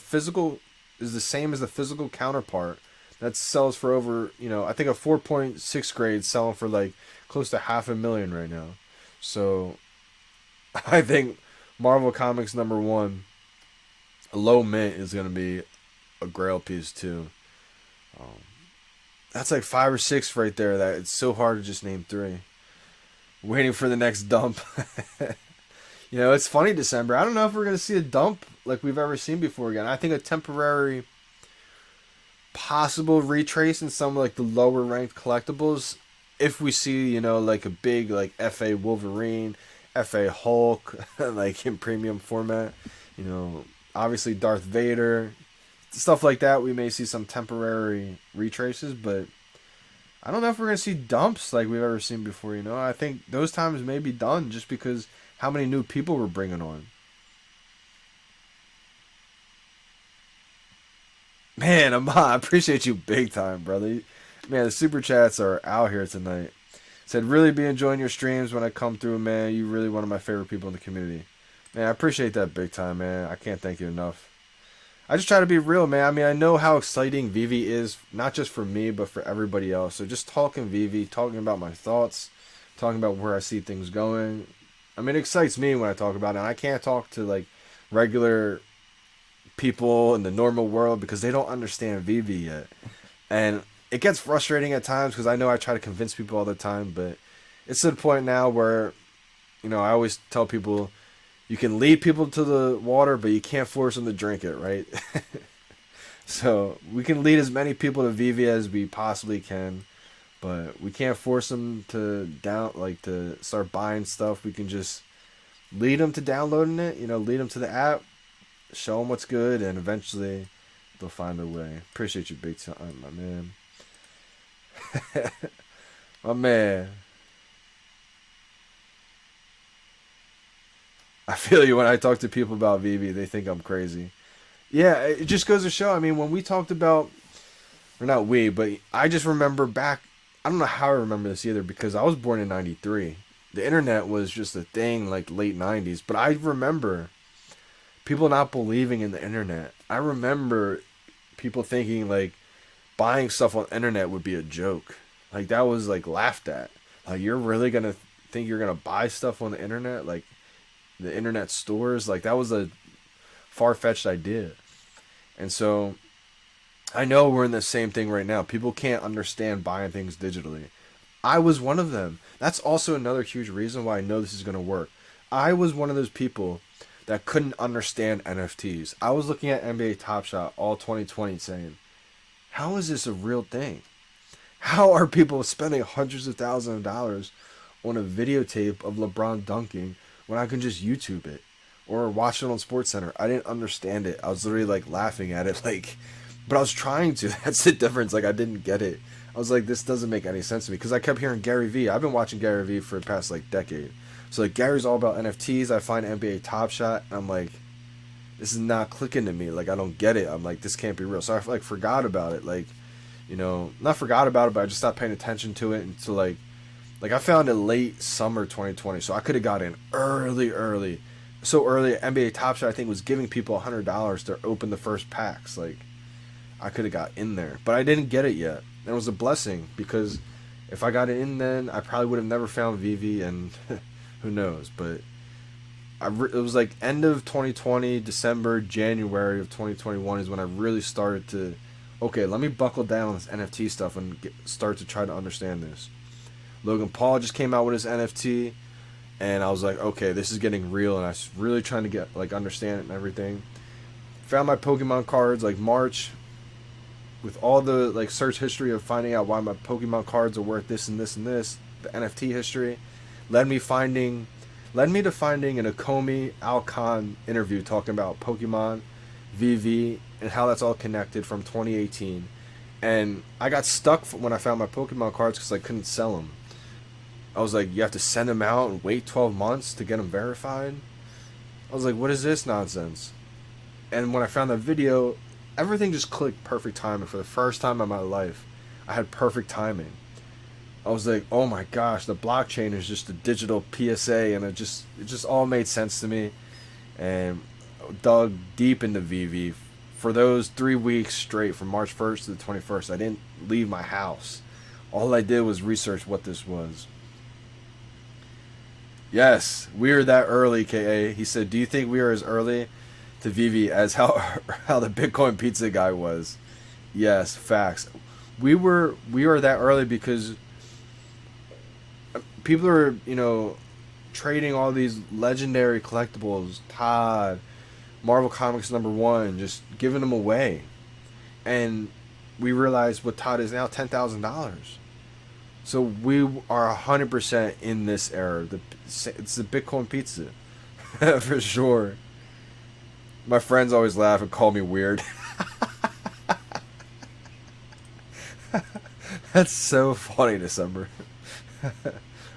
same as the physical counterpart that sells for over, I think a 4.6 grade selling for like close to $500,000 right now. So I think Marvel Comics #1, a low mint, is going to be a grail piece too. That's like 5 or 6 right there. That it's so hard to just name 3. Waiting for the next dump. It's funny, December. I don't know if we're going to see a dump like we've ever seen before again. I think a temporary possible retrace in some like the lower ranked collectibles. If we see, like a big like FA Wolverine, FA Hulk, like in premium format, obviously Darth Vader, stuff like that, we may see some temporary retraces, but I don't know if we're going to see dumps like we've ever seen before, I think those times may be done just because how many new people we're bringing on. Man, I appreciate you big time, brother. Man, the super chats are out here tonight. Said, really be enjoying your streams when I come through, man. You really one of my favorite people in the community. Man, I appreciate that big time, man. I can't thank you enough. I just try to be real, man. I mean, I know how exciting VeVe is, not just for me, but for everybody else. So just talking VeVe, talking about my thoughts, talking about where I see things going. I mean, it excites me when I talk about it. And I can't talk to, like, regular people in the normal world because they don't understand VeVe yet. And it gets frustrating at times because I know I try to convince people all the time, but it's to the point now where, I always tell people, you can lead people to the water, but you can't force them to drink it, right? So we can lead as many people to VeVe as we possibly can, but we can't force them to to start buying stuff. We can just lead them to downloading it, lead them to the app, show them what's good, and eventually they'll find their way. Appreciate you big time, my man. My man. I feel you when I talk to people about VeVe, they think I'm crazy. Yeah, it just goes to show, I mean, when we talked about, or not we, but I just remember back, I don't know how I remember this either, because I was born in 93. The internet was just a thing, like, late 90s, but I remember people not believing in the internet. I remember people thinking, like, buying stuff on the internet would be a joke. Like, that was, like, laughed at. Like, you're really gonna think you're gonna buy stuff on the internet? Like, the internet stores? Like, that was a far-fetched idea. And so I know we're in the same thing right now. People can't understand buying things digitally. I was one of them. That's also another huge reason why I know this is going to work. I was one of those people that couldn't understand NFTs. I was looking at NBA Top Shot all 2020 saying, how is this a real thing? How are people spending hundreds of thousands of dollars on a videotape of LeBron dunking when I can just YouTube it or watch it on SportsCenter? I didn't understand it. I was literally like laughing at it, like, but I was trying to. That's the difference. Like, I didn't get it. I was like, this doesn't make any sense to me because I kept hearing Gary Vee. I've been watching Gary Vee for the past like decade. So like Gary's all about NFTs. I find NBA Top Shot. I'm like, this is not clicking to me. Like, I don't get it. I'm like, this can't be real. So I like forgot about it. Like, you know, not forgot about it, but I just stopped paying attention to it until like I found it late summer 2020. So I could have got in early. So early, NBA Top Shot I think was giving people $100 to open the first packs. Like, I could have got in there, but I didn't get it yet. And it was a blessing, because if I got it in then, I probably would have never found VeVe, and who knows. But it was like end of 2020, December, January of 2021 is when I really started to, okay, let me buckle down on this NFT stuff and start to try to understand this. Logan Paul just came out with his NFT, and I was like, okay, this is getting real, and I was really trying to get, like, understand it and everything. Found my Pokemon cards, like, March, with all the, like, search history of finding out why my Pokemon cards are worth this and this and this, the NFT history, led me to finding an Akomi Alcon interview talking about Pokemon, VeVe, and how that's all connected from 2018. And I got stuck when I found my Pokemon cards because I couldn't sell them. I was like, you have to send them out and wait 12 months to get them verified? I was like, what is this nonsense? And when I found that video, everything just clicked perfect timing. For the first time in my life, I had perfect timing. I was like, oh my gosh, the blockchain is just a digital PSA, and it just all made sense to me. And dug deep into VeVe for those 3 weeks straight, from March 1st to the 21st. I didn't leave my house. All I did was research what this was. Yes, we are that early, KA. He said, do you think we are as early to VeVe as how the Bitcoin pizza guy was? Yes, facts. We are that early because people are, you know, trading all these legendary collectibles, Todd, Marvel Comics #1, just giving them away. And we realized what Todd is now, $10,000. So we are 100% in this era. It's the Bitcoin pizza. For sure. My friends always laugh and call me weird. That's so funny, December.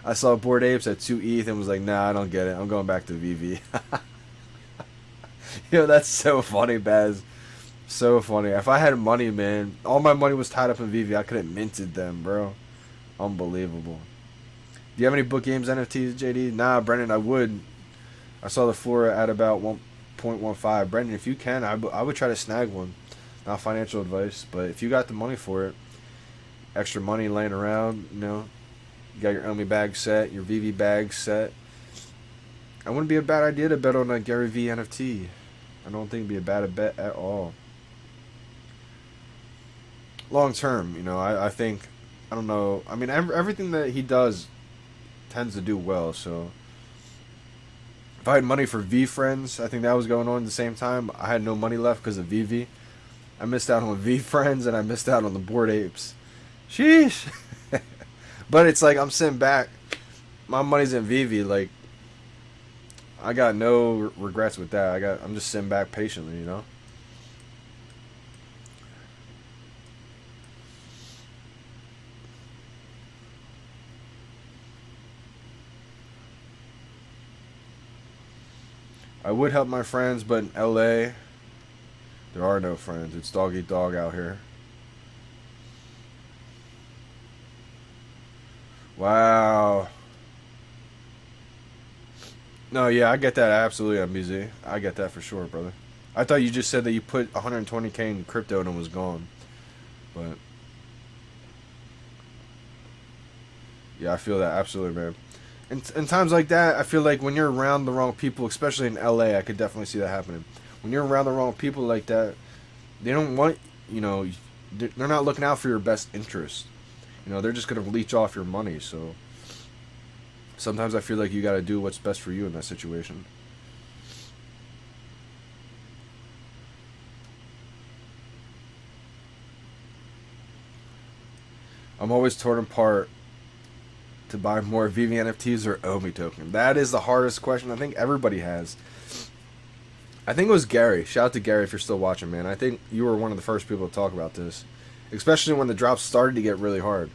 I saw Bored Apes at 2 ETH and was like, nah, I don't get it. I'm going back to VeVe. Yo, that's so funny, Baz. So funny. If I had money, man, all my money was tied up in VeVe. I could have minted them, bro. Unbelievable. Do you have any book games NFTs, JD? Nah, Brendan, I would. I saw the floor at about 1.15. Brendan, if you can, I would try to snag one. Not financial advice, but if you got the money for it, extra money laying around, you know, you got your Omi bag set, your VeVe bag set, I wouldn't be a bad idea to bet on a Gary V NFT. I don't think it'd be a bad bet at all. Long term, you know, I think, I don't know, I mean, everything that he does tends to do well, so if I had money for VeFriends, I think that was going on at the same time. I had no money left because of VeVe. I missed out on VeFriends, and I missed out on the Bored Apes. Sheesh. But it's like, I'm sitting back, my money's in VeVe, like, I got no regrets with that. I'm just sitting back patiently, you know. I would help my friends, but in LA, there are no friends. It's dog eat dog out here. Wow. No, yeah, I get that absolutely, MBZ. I get that for sure, brother. I thought you just said that you put 120K in crypto and it was gone. But yeah, I feel that absolutely, man. In times like that, I feel like when you're around the wrong people, especially in LA, I could definitely see that happening. When you're around the wrong people like that, they don't want, you know, they're not looking out for your best interest. You know, they're just going to leech off your money. So sometimes I feel like you got to do what's best for you in that situation. I'm always torn apart to buy more VeVe NFTs or Omi token. That is the hardest question I think everybody has. I think it was Gary. Shout out to Gary if you're still watching, man. I think you were one of the first people to talk about this, especially when the drops started to get really hard.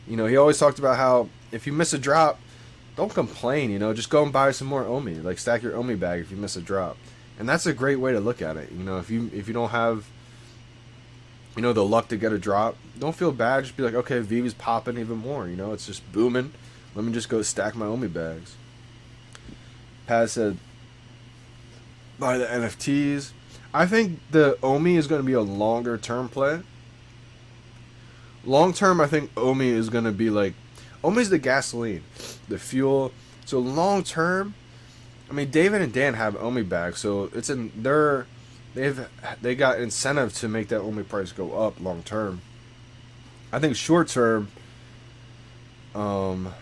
You know, he always talked about how if you miss a drop, don't complain, you know, just go and buy some more Omi. Like, stack your Omi bag if you miss a drop. And that's a great way to look at it. You know, if you don't have, you know, the luck to get a drop, don't feel bad. Just be like, okay, VeVe's popping even more. You know, it's just booming. Let me just go stack my Omi bags. Paz said, buy the NFTs. I think the Omi is going to be a longer term play. Long term, I think Omi is going to be like, Omi's the gasoline, the fuel. So long term, I mean, David and Dan have Omi bags, so it's in they got incentive to make that Omi price go up long term. I think short term, VeVe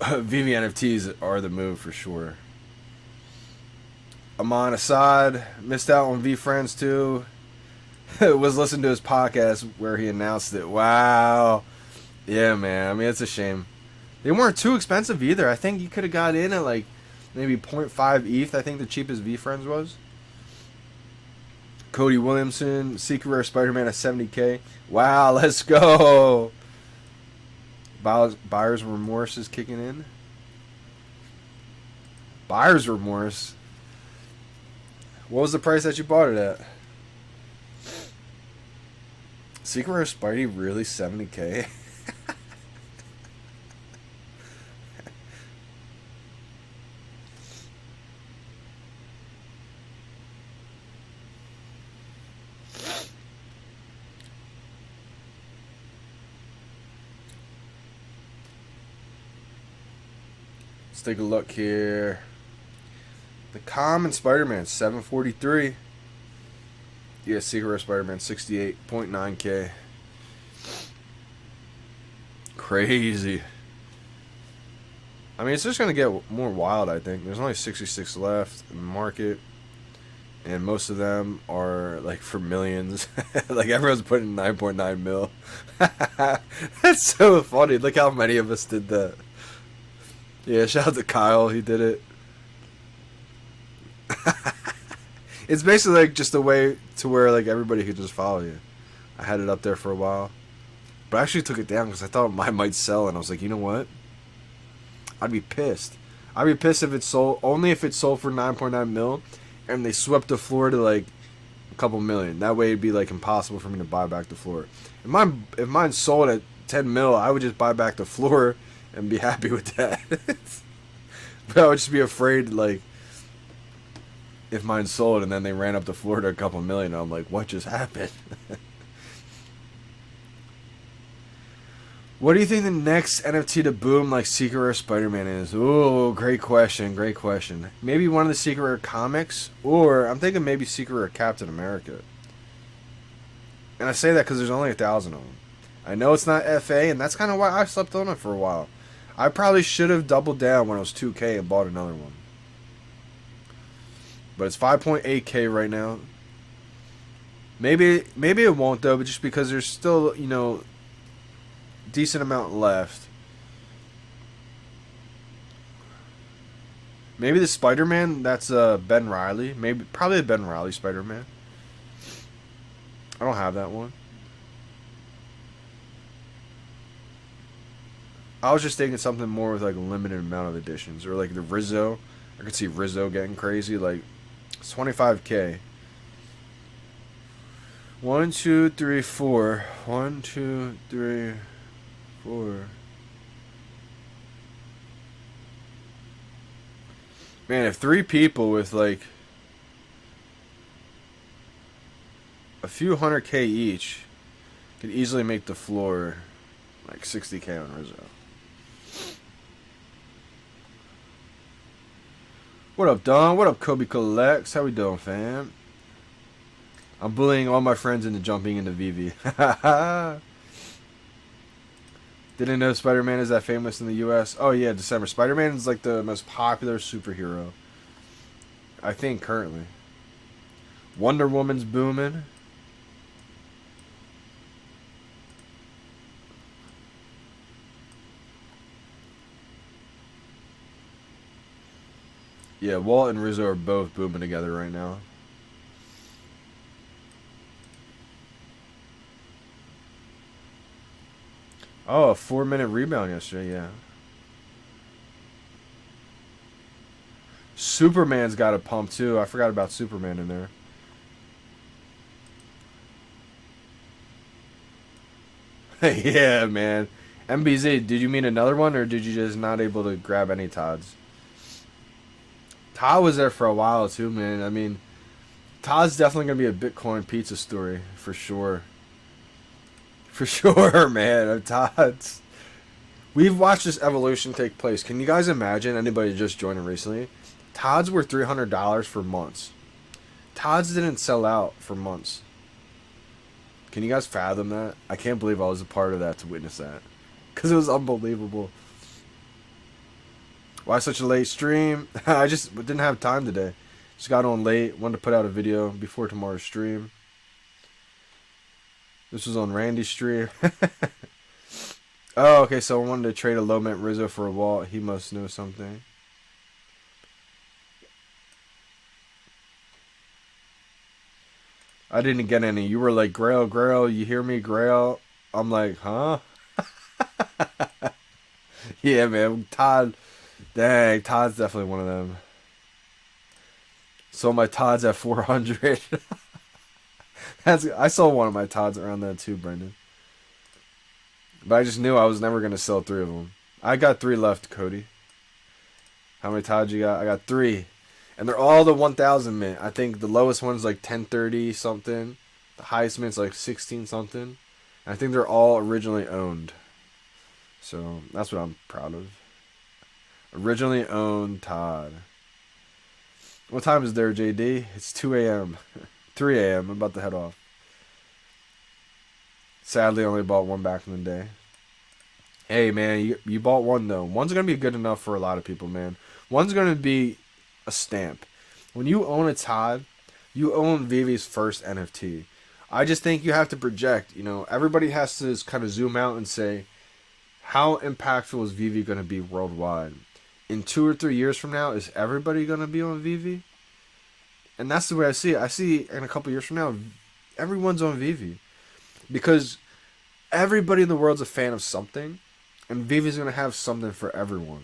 NFTs are the move for sure. Aman Assad missed out on VeFriends too. Was listening to his podcast where he announced it. Wow. Yeah, man. I mean, it's a shame. They weren't too expensive either. I think you could have got in at like maybe 0.5 ETH. I think the cheapest VeFriends was. Cody Williamson, Secret Rare Spider-Man at 70K. Wow, let's go. Buyer's remorse is kicking in. Buyer's remorse. What was the price that you bought it at? Secret Rare Spidey really 70K? Let's take a look here. The common Spider-Man 743. Yeah, Secret Rare Spider-Man 68.9K. Crazy. I mean, it's just gonna get more wild. I think there's only 66 left in the market, and most of them are like for millions. Like everyone's putting 9.9 mil. That's so funny. Look how many of us did that. Yeah, shout out to Kyle. He did it. It's basically like just a way to where like everybody could just follow you. I had it up there for a while, but I actually took it down because I thought mine might sell, and I was like, you know what? I'd be pissed. I'd be pissed if it sold, only if it sold for 9.9 mil, and they swept the floor to like a couple million. That way it'd be like impossible for me to buy back the floor. If mine sold at 10 mil, I would just buy back the floor and be happy with that. But I would just be afraid, like, if mine sold and then they ran up the floor to a couple million, I'm like, what just happened? What do you think the next NFT to boom like Secret Rare Spider-Man is? Ooh, great question, great question. Maybe one of the Secret Rare comics, or I'm thinking maybe Secret Rare Captain America. And I say that because there's only 1,000 of them. I know it's not FA, and that's kind of why I slept on it for a while. I probably should have doubled down when it was 2K and bought another one. But it's 5.8K right now. Maybe it won't though, but just because there's still, you know, decent amount left. Maybe the Spider-Man, that's Ben Reilly. Probably a Ben Reilly Spider-Man. I don't have that one. I was just thinking something more with like a limited amount of editions, or like the Rizzo. I could see Rizzo getting crazy. Like it's 25K. 1, 2, 3, 4. 1, 2, 3, 4. Man, if 3 people with like a few 100K each could easily make the floor like 60K on Rizzo. What up, Don? What up, Kobe Collects? How we doing, fam? I'm bullying all my friends into jumping into VeVe. Didn't know Spider-Man is that famous in the US. Oh yeah, December. Spider-Man is like the most popular superhero, I think, currently. Wonder Woman's booming. Yeah, Walt and Rizzo are both booming together right now. Oh, a 4-minute rebound yesterday, yeah. Superman's got a pump too. I forgot about Superman in there. Yeah, man. MBZ, did you mean another one, or did you just not able to grab any Todd's? Todd was there for a while too, man. I mean, Todd's definitely gonna be a Bitcoin pizza story for sure. For sure, man. Todd's. We've watched this evolution take place. Can you guys imagine anybody just joining recently? Todd's were $300 for months. Todd's didn't sell out for months. Can you guys fathom that? I can't believe I was a part of that to witness that. Because it was unbelievable. Why such a late stream? I just didn't have time today. Just got on late. Wanted to put out a video before tomorrow's stream. This was on Randy's stream. Oh, okay, so I wanted to trade a low mint Rizzo for a Walt. He must know something. I didn't get any. You were like, Grail, you hear me, Grail? I'm like, huh? Yeah, man. Todd, dang, Todd's definitely one of them. So my Todd's at 400. I saw one of my Todd's around that too, Brendan. But I just knew I was never going to sell 3 of them. I got 3 left, Cody. How many Todd's you got? I got 3. And they're all the 1,000 mint. I think the lowest one's like 1030 something. The highest mint's like 16 something. And I think they're all originally owned. So that's what I'm proud of. Originally owned Todd. What time is there, JD? It's 2 a.m. 3 a.m. I'm about to head off. Sadly, I only bought one back in the day. Hey, man, you bought one, though. One's going to be good enough for a lot of people, man. One's going to be a stamp. When you own a Todd, you own VeVe's first NFT. I just think you have to project. You know, everybody has to kind of zoom out and say, how impactful is VeVe going to be worldwide? In 2 or 3 years from now, is everybody going to be on VeVe? And that's the way I see it. I see in a couple years from now, everyone's on VeVe. Because everybody in the world's a fan of something, and VeVe's going to have something for everyone.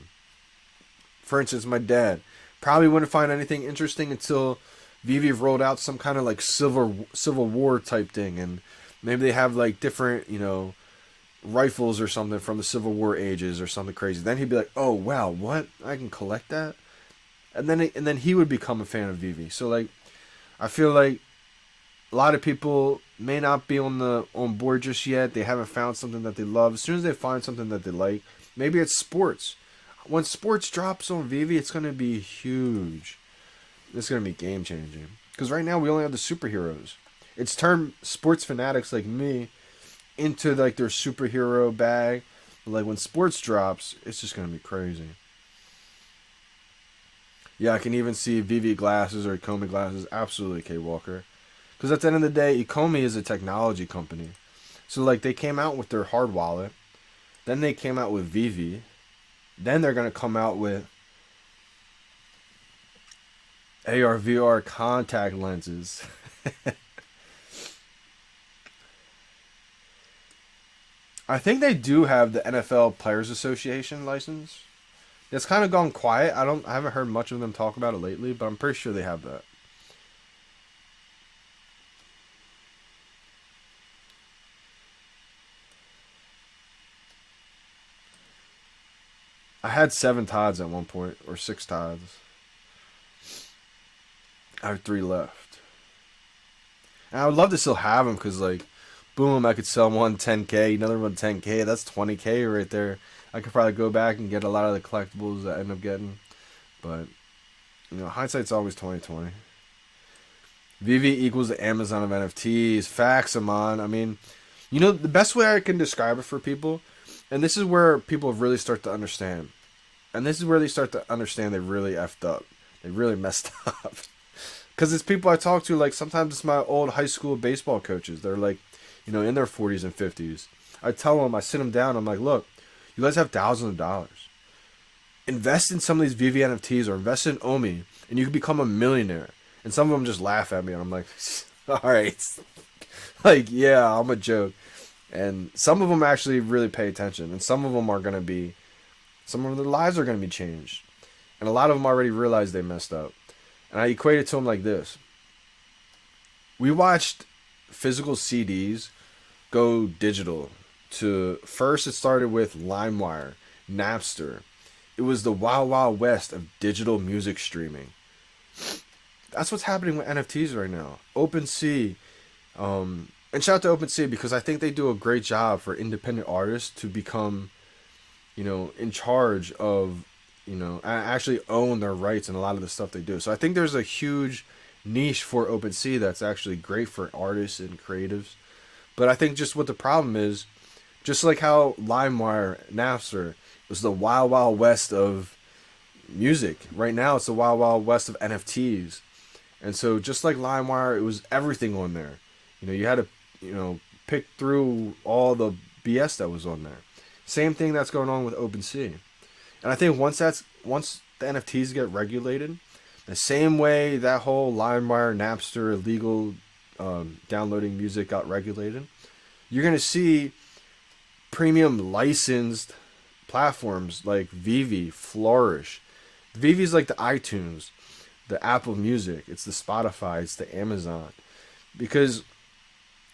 For instance, my dad probably wouldn't find anything interesting until VeVe rolled out some kind of like Civil War type thing, and maybe they have like different, you know, rifles or something from the Civil War ages or something crazy. Then he'd be like, "Oh wow, what? I can collect that," and then he would become a fan of VeVe. So like, I feel like a lot of people may not be on board just yet. They haven't found something that they love. As soon as they find something that they like, maybe it's sports. When sports drops on VeVe, it's going to be huge. It's going to be game changing. Because right now we only have the superheroes. It's turned sports fanatics like me into like their superhero bag. Like when sports drops, it's just going to be crazy. Yeah, I can even see VeVe glasses or Ecomi glasses. Absolutely, K Walker. Because at the end of the day, Ecomi is a technology company. So like they came out with their hard wallet. Then they came out with VeVe. Then they're going to come out with AR, VR contact lenses. I think they do have the NFL Players Association license. It's kind of gone quiet. I haven't heard much of them talk about it lately, but I'm pretty sure they have that. I had 7 Todds at one point, or 6 Todds. I have 3 left. And I would love to still have them, because, like, boom, I could sell one 10K, another one 10K. That's 20K right there. I could probably go back and get a lot of the collectibles that I end up getting. But, you know, hindsight's always 20/20. VeVe equals the Amazon of NFTs. Facts, Amon. I mean, you know, the best way I can describe it for people, and this is where people really start to understand. And this is where they start to understand they really effed up. They really messed up. Because it's people I talk to, like, sometimes it's my old high school baseball coaches. They're, like, you know, in their 40s and 50s. I tell them, I sit them down, I'm like, look, you guys have thousands of dollars. Invest in some of these VeVe NFTs or invest in Omi, and you can become a millionaire. And some of them just laugh at me, and I'm like, all right. Like, yeah, I'm a joke. And some of them actually really pay attention. And some of them are going to be, some of their lives are going to be changed. And a lot of them already realized they messed up. And I equate it to them like this. We watched physical CDs go digital. To first, it started with LimeWire, Napster. It was the wild, wild west of digital music streaming. That's what's happening with NFTs right now. OpenSea, and shout out to OpenSea because I think they do a great job for independent artists to become, in charge of, actually own their rights and a lot of the stuff they do. So I think there's a huge niche for OpenSea that's actually great for artists and creatives. But I think just what the problem is, just like how LimeWire, Napster was the wild, wild west of music. Right now, it's the wild, wild west of NFTs. And so just like LimeWire, it was everything on there. You had to, pick through all the BS that was on there. Same thing that's going on with OpenSea. And I think once the NFTs get regulated, the same way that whole LimeWire, Napster, illegal downloading music got regulated, you're going to see premium licensed platforms like VeVe flourish. VeVe is like the iTunes, the Apple Music, it's the Spotify, it's the Amazon. Because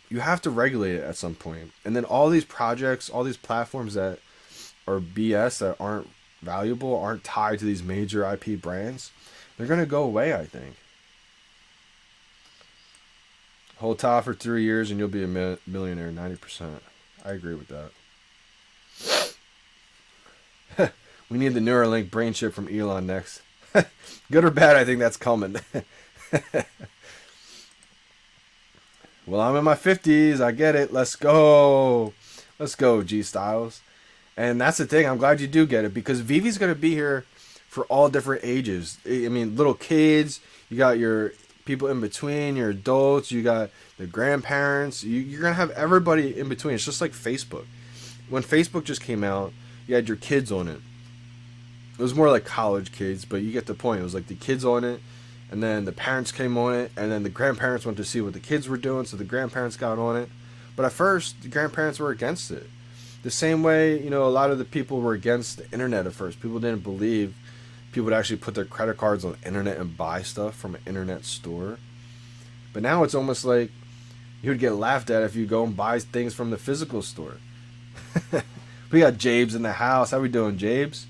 you have to regulate it at some point. And then all these projects, all these platforms that are BS, that aren't valuable, aren't tied to these major IP brands, they're going to go away, I think. Hold tight for 3 years and you'll be a millionaire, 90%. I agree with that. We need the Neuralink brain chip from Elon next. Good or bad, I think that's coming. Well, I'm in my 50s. I get it. Let's go. Let's go, G Styles. And that's the thing. I'm glad you do get it because VeVe's going to be here for all different ages. I mean, little kids. You got your people in between, your adults. You got the grandparents. You're going to have everybody in between. It's just like Facebook. When Facebook just came out, you had your kids on it. It was more like college kids, but you get the point. It was like the kids on it, and then the parents came on it, and then the grandparents went to see what the kids were doing, so the grandparents got on it. But at first, the grandparents were against it. The same way, a lot of the people were against the internet at first. People didn't believe people would actually put their credit cards on the internet and buy stuff from an internet store. But now it's almost like you would get laughed at if you go and buy things from the physical store. We got Jabes in the house. How we doing, Jabes?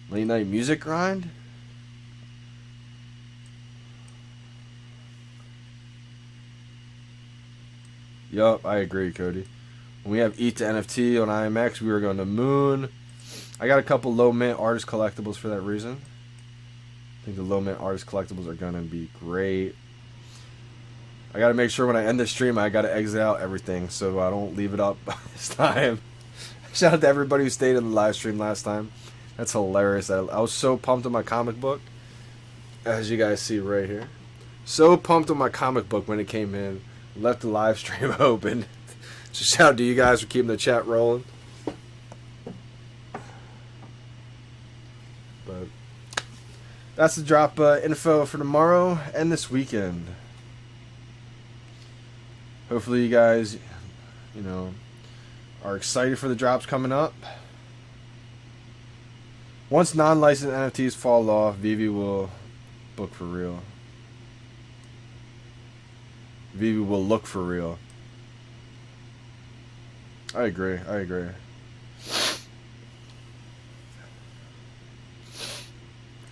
Late night music grind? Yup, I agree, Cody. When we have Eat to NFT on IMX, we were going to Moon. I got a couple low mint artist collectibles for that reason. I think the low mint artist collectibles are going to be great. I got to make sure when I end the stream, I got to exit out everything so I don't leave it up this time. Shout out to everybody who stayed in the live stream last time. That's hilarious. I was so pumped on my comic book, as you guys see right here. So pumped on my comic book when it came in. Left the live stream open. So shout out to you guys for keeping the chat rolling. But that's the drop info for tomorrow and this weekend. Hopefully you guys, are excited for the drops coming up. Once non-licensed NFTs fall off, VeVe will book for real. VeVe will look for real. I agree.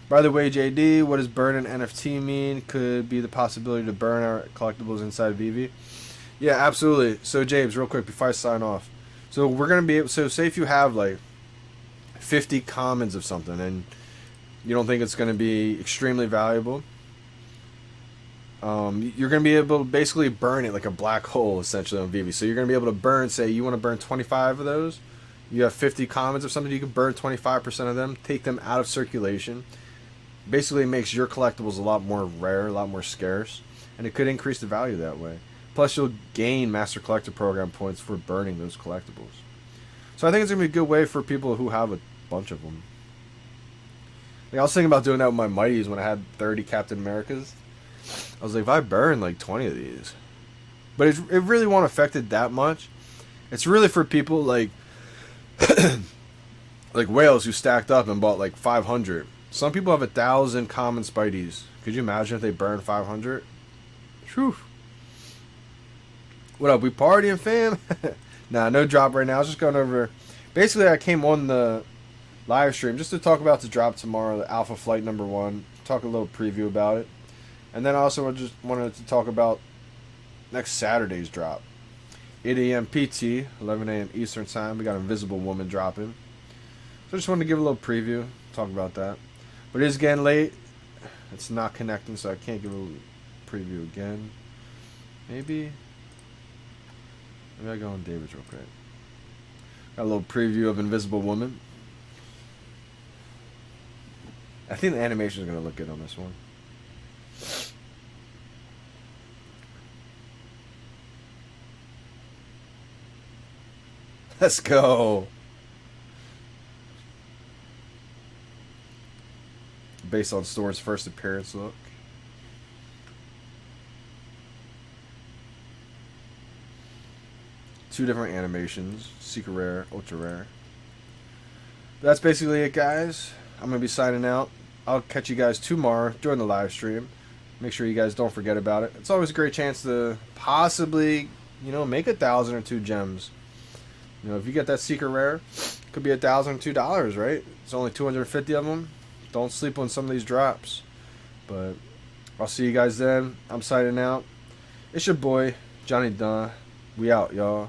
By the way, JD, what does burn an NFT mean? Could be the possibility to burn our collectibles inside VeVe. Yeah, absolutely. So, James, real quick before I sign off. So, we're going to be able... So, say if you have, 50 commons of something and you don't think it's going to be extremely valuable, you're going to be able to basically burn it like a black hole, essentially, on VeVe. So, you're going to be able to burn, say, you want to burn 25 of those. You have 50 commons of something, you can burn 25% of them, take them out of circulation. Basically, it makes your collectibles a lot more rare, a lot more scarce, and it could increase the value that way. Plus, you'll gain Master Collector Program points for burning those collectibles. So I think it's going to be a good way for people who have a bunch of them. I was thinking about doing that with my Mighties when I had 30 Captain Americas. I was like, if I burn 20 of these. But it really won't affect it that much. It's really for people like Whales who stacked up and bought 500. Some people have 1,000 common Spideys. Could you imagine if they burn 500? Whew. What up? We partying, fam? Nah, no drop right now. I was just going over. Basically, I came on the live stream just to talk about the drop tomorrow, the Alpha Flight #1. Talk a little preview about it. And then I also just wanted to talk about next Saturday's drop. 8 a.m. PT, 11 a.m. Eastern Time. We got Invisible Woman dropping. So I just wanted to give a little preview, talk about that. But it is getting late. It's not connecting, so I can't give a preview again. Maybe I go on David's real quick. Got a little preview of Invisible Woman. I think the animation is going to look good on this one. Let's go. Based on Storm's first appearance look. Two different animations. Secret rare, ultra rare. But that's basically it, guys. I'm going to be signing out. I'll catch you guys tomorrow during the live stream. Make sure you guys don't forget about it. It's always a great chance to possibly, make 1,000 or 2 gems. If you get that secret rare, it could be $1,002, right? It's only 250 of them. Don't sleep on some of these drops. But I'll see you guys then. I'm signing out. It's your boy, Johnny Dunn. We out, y'all.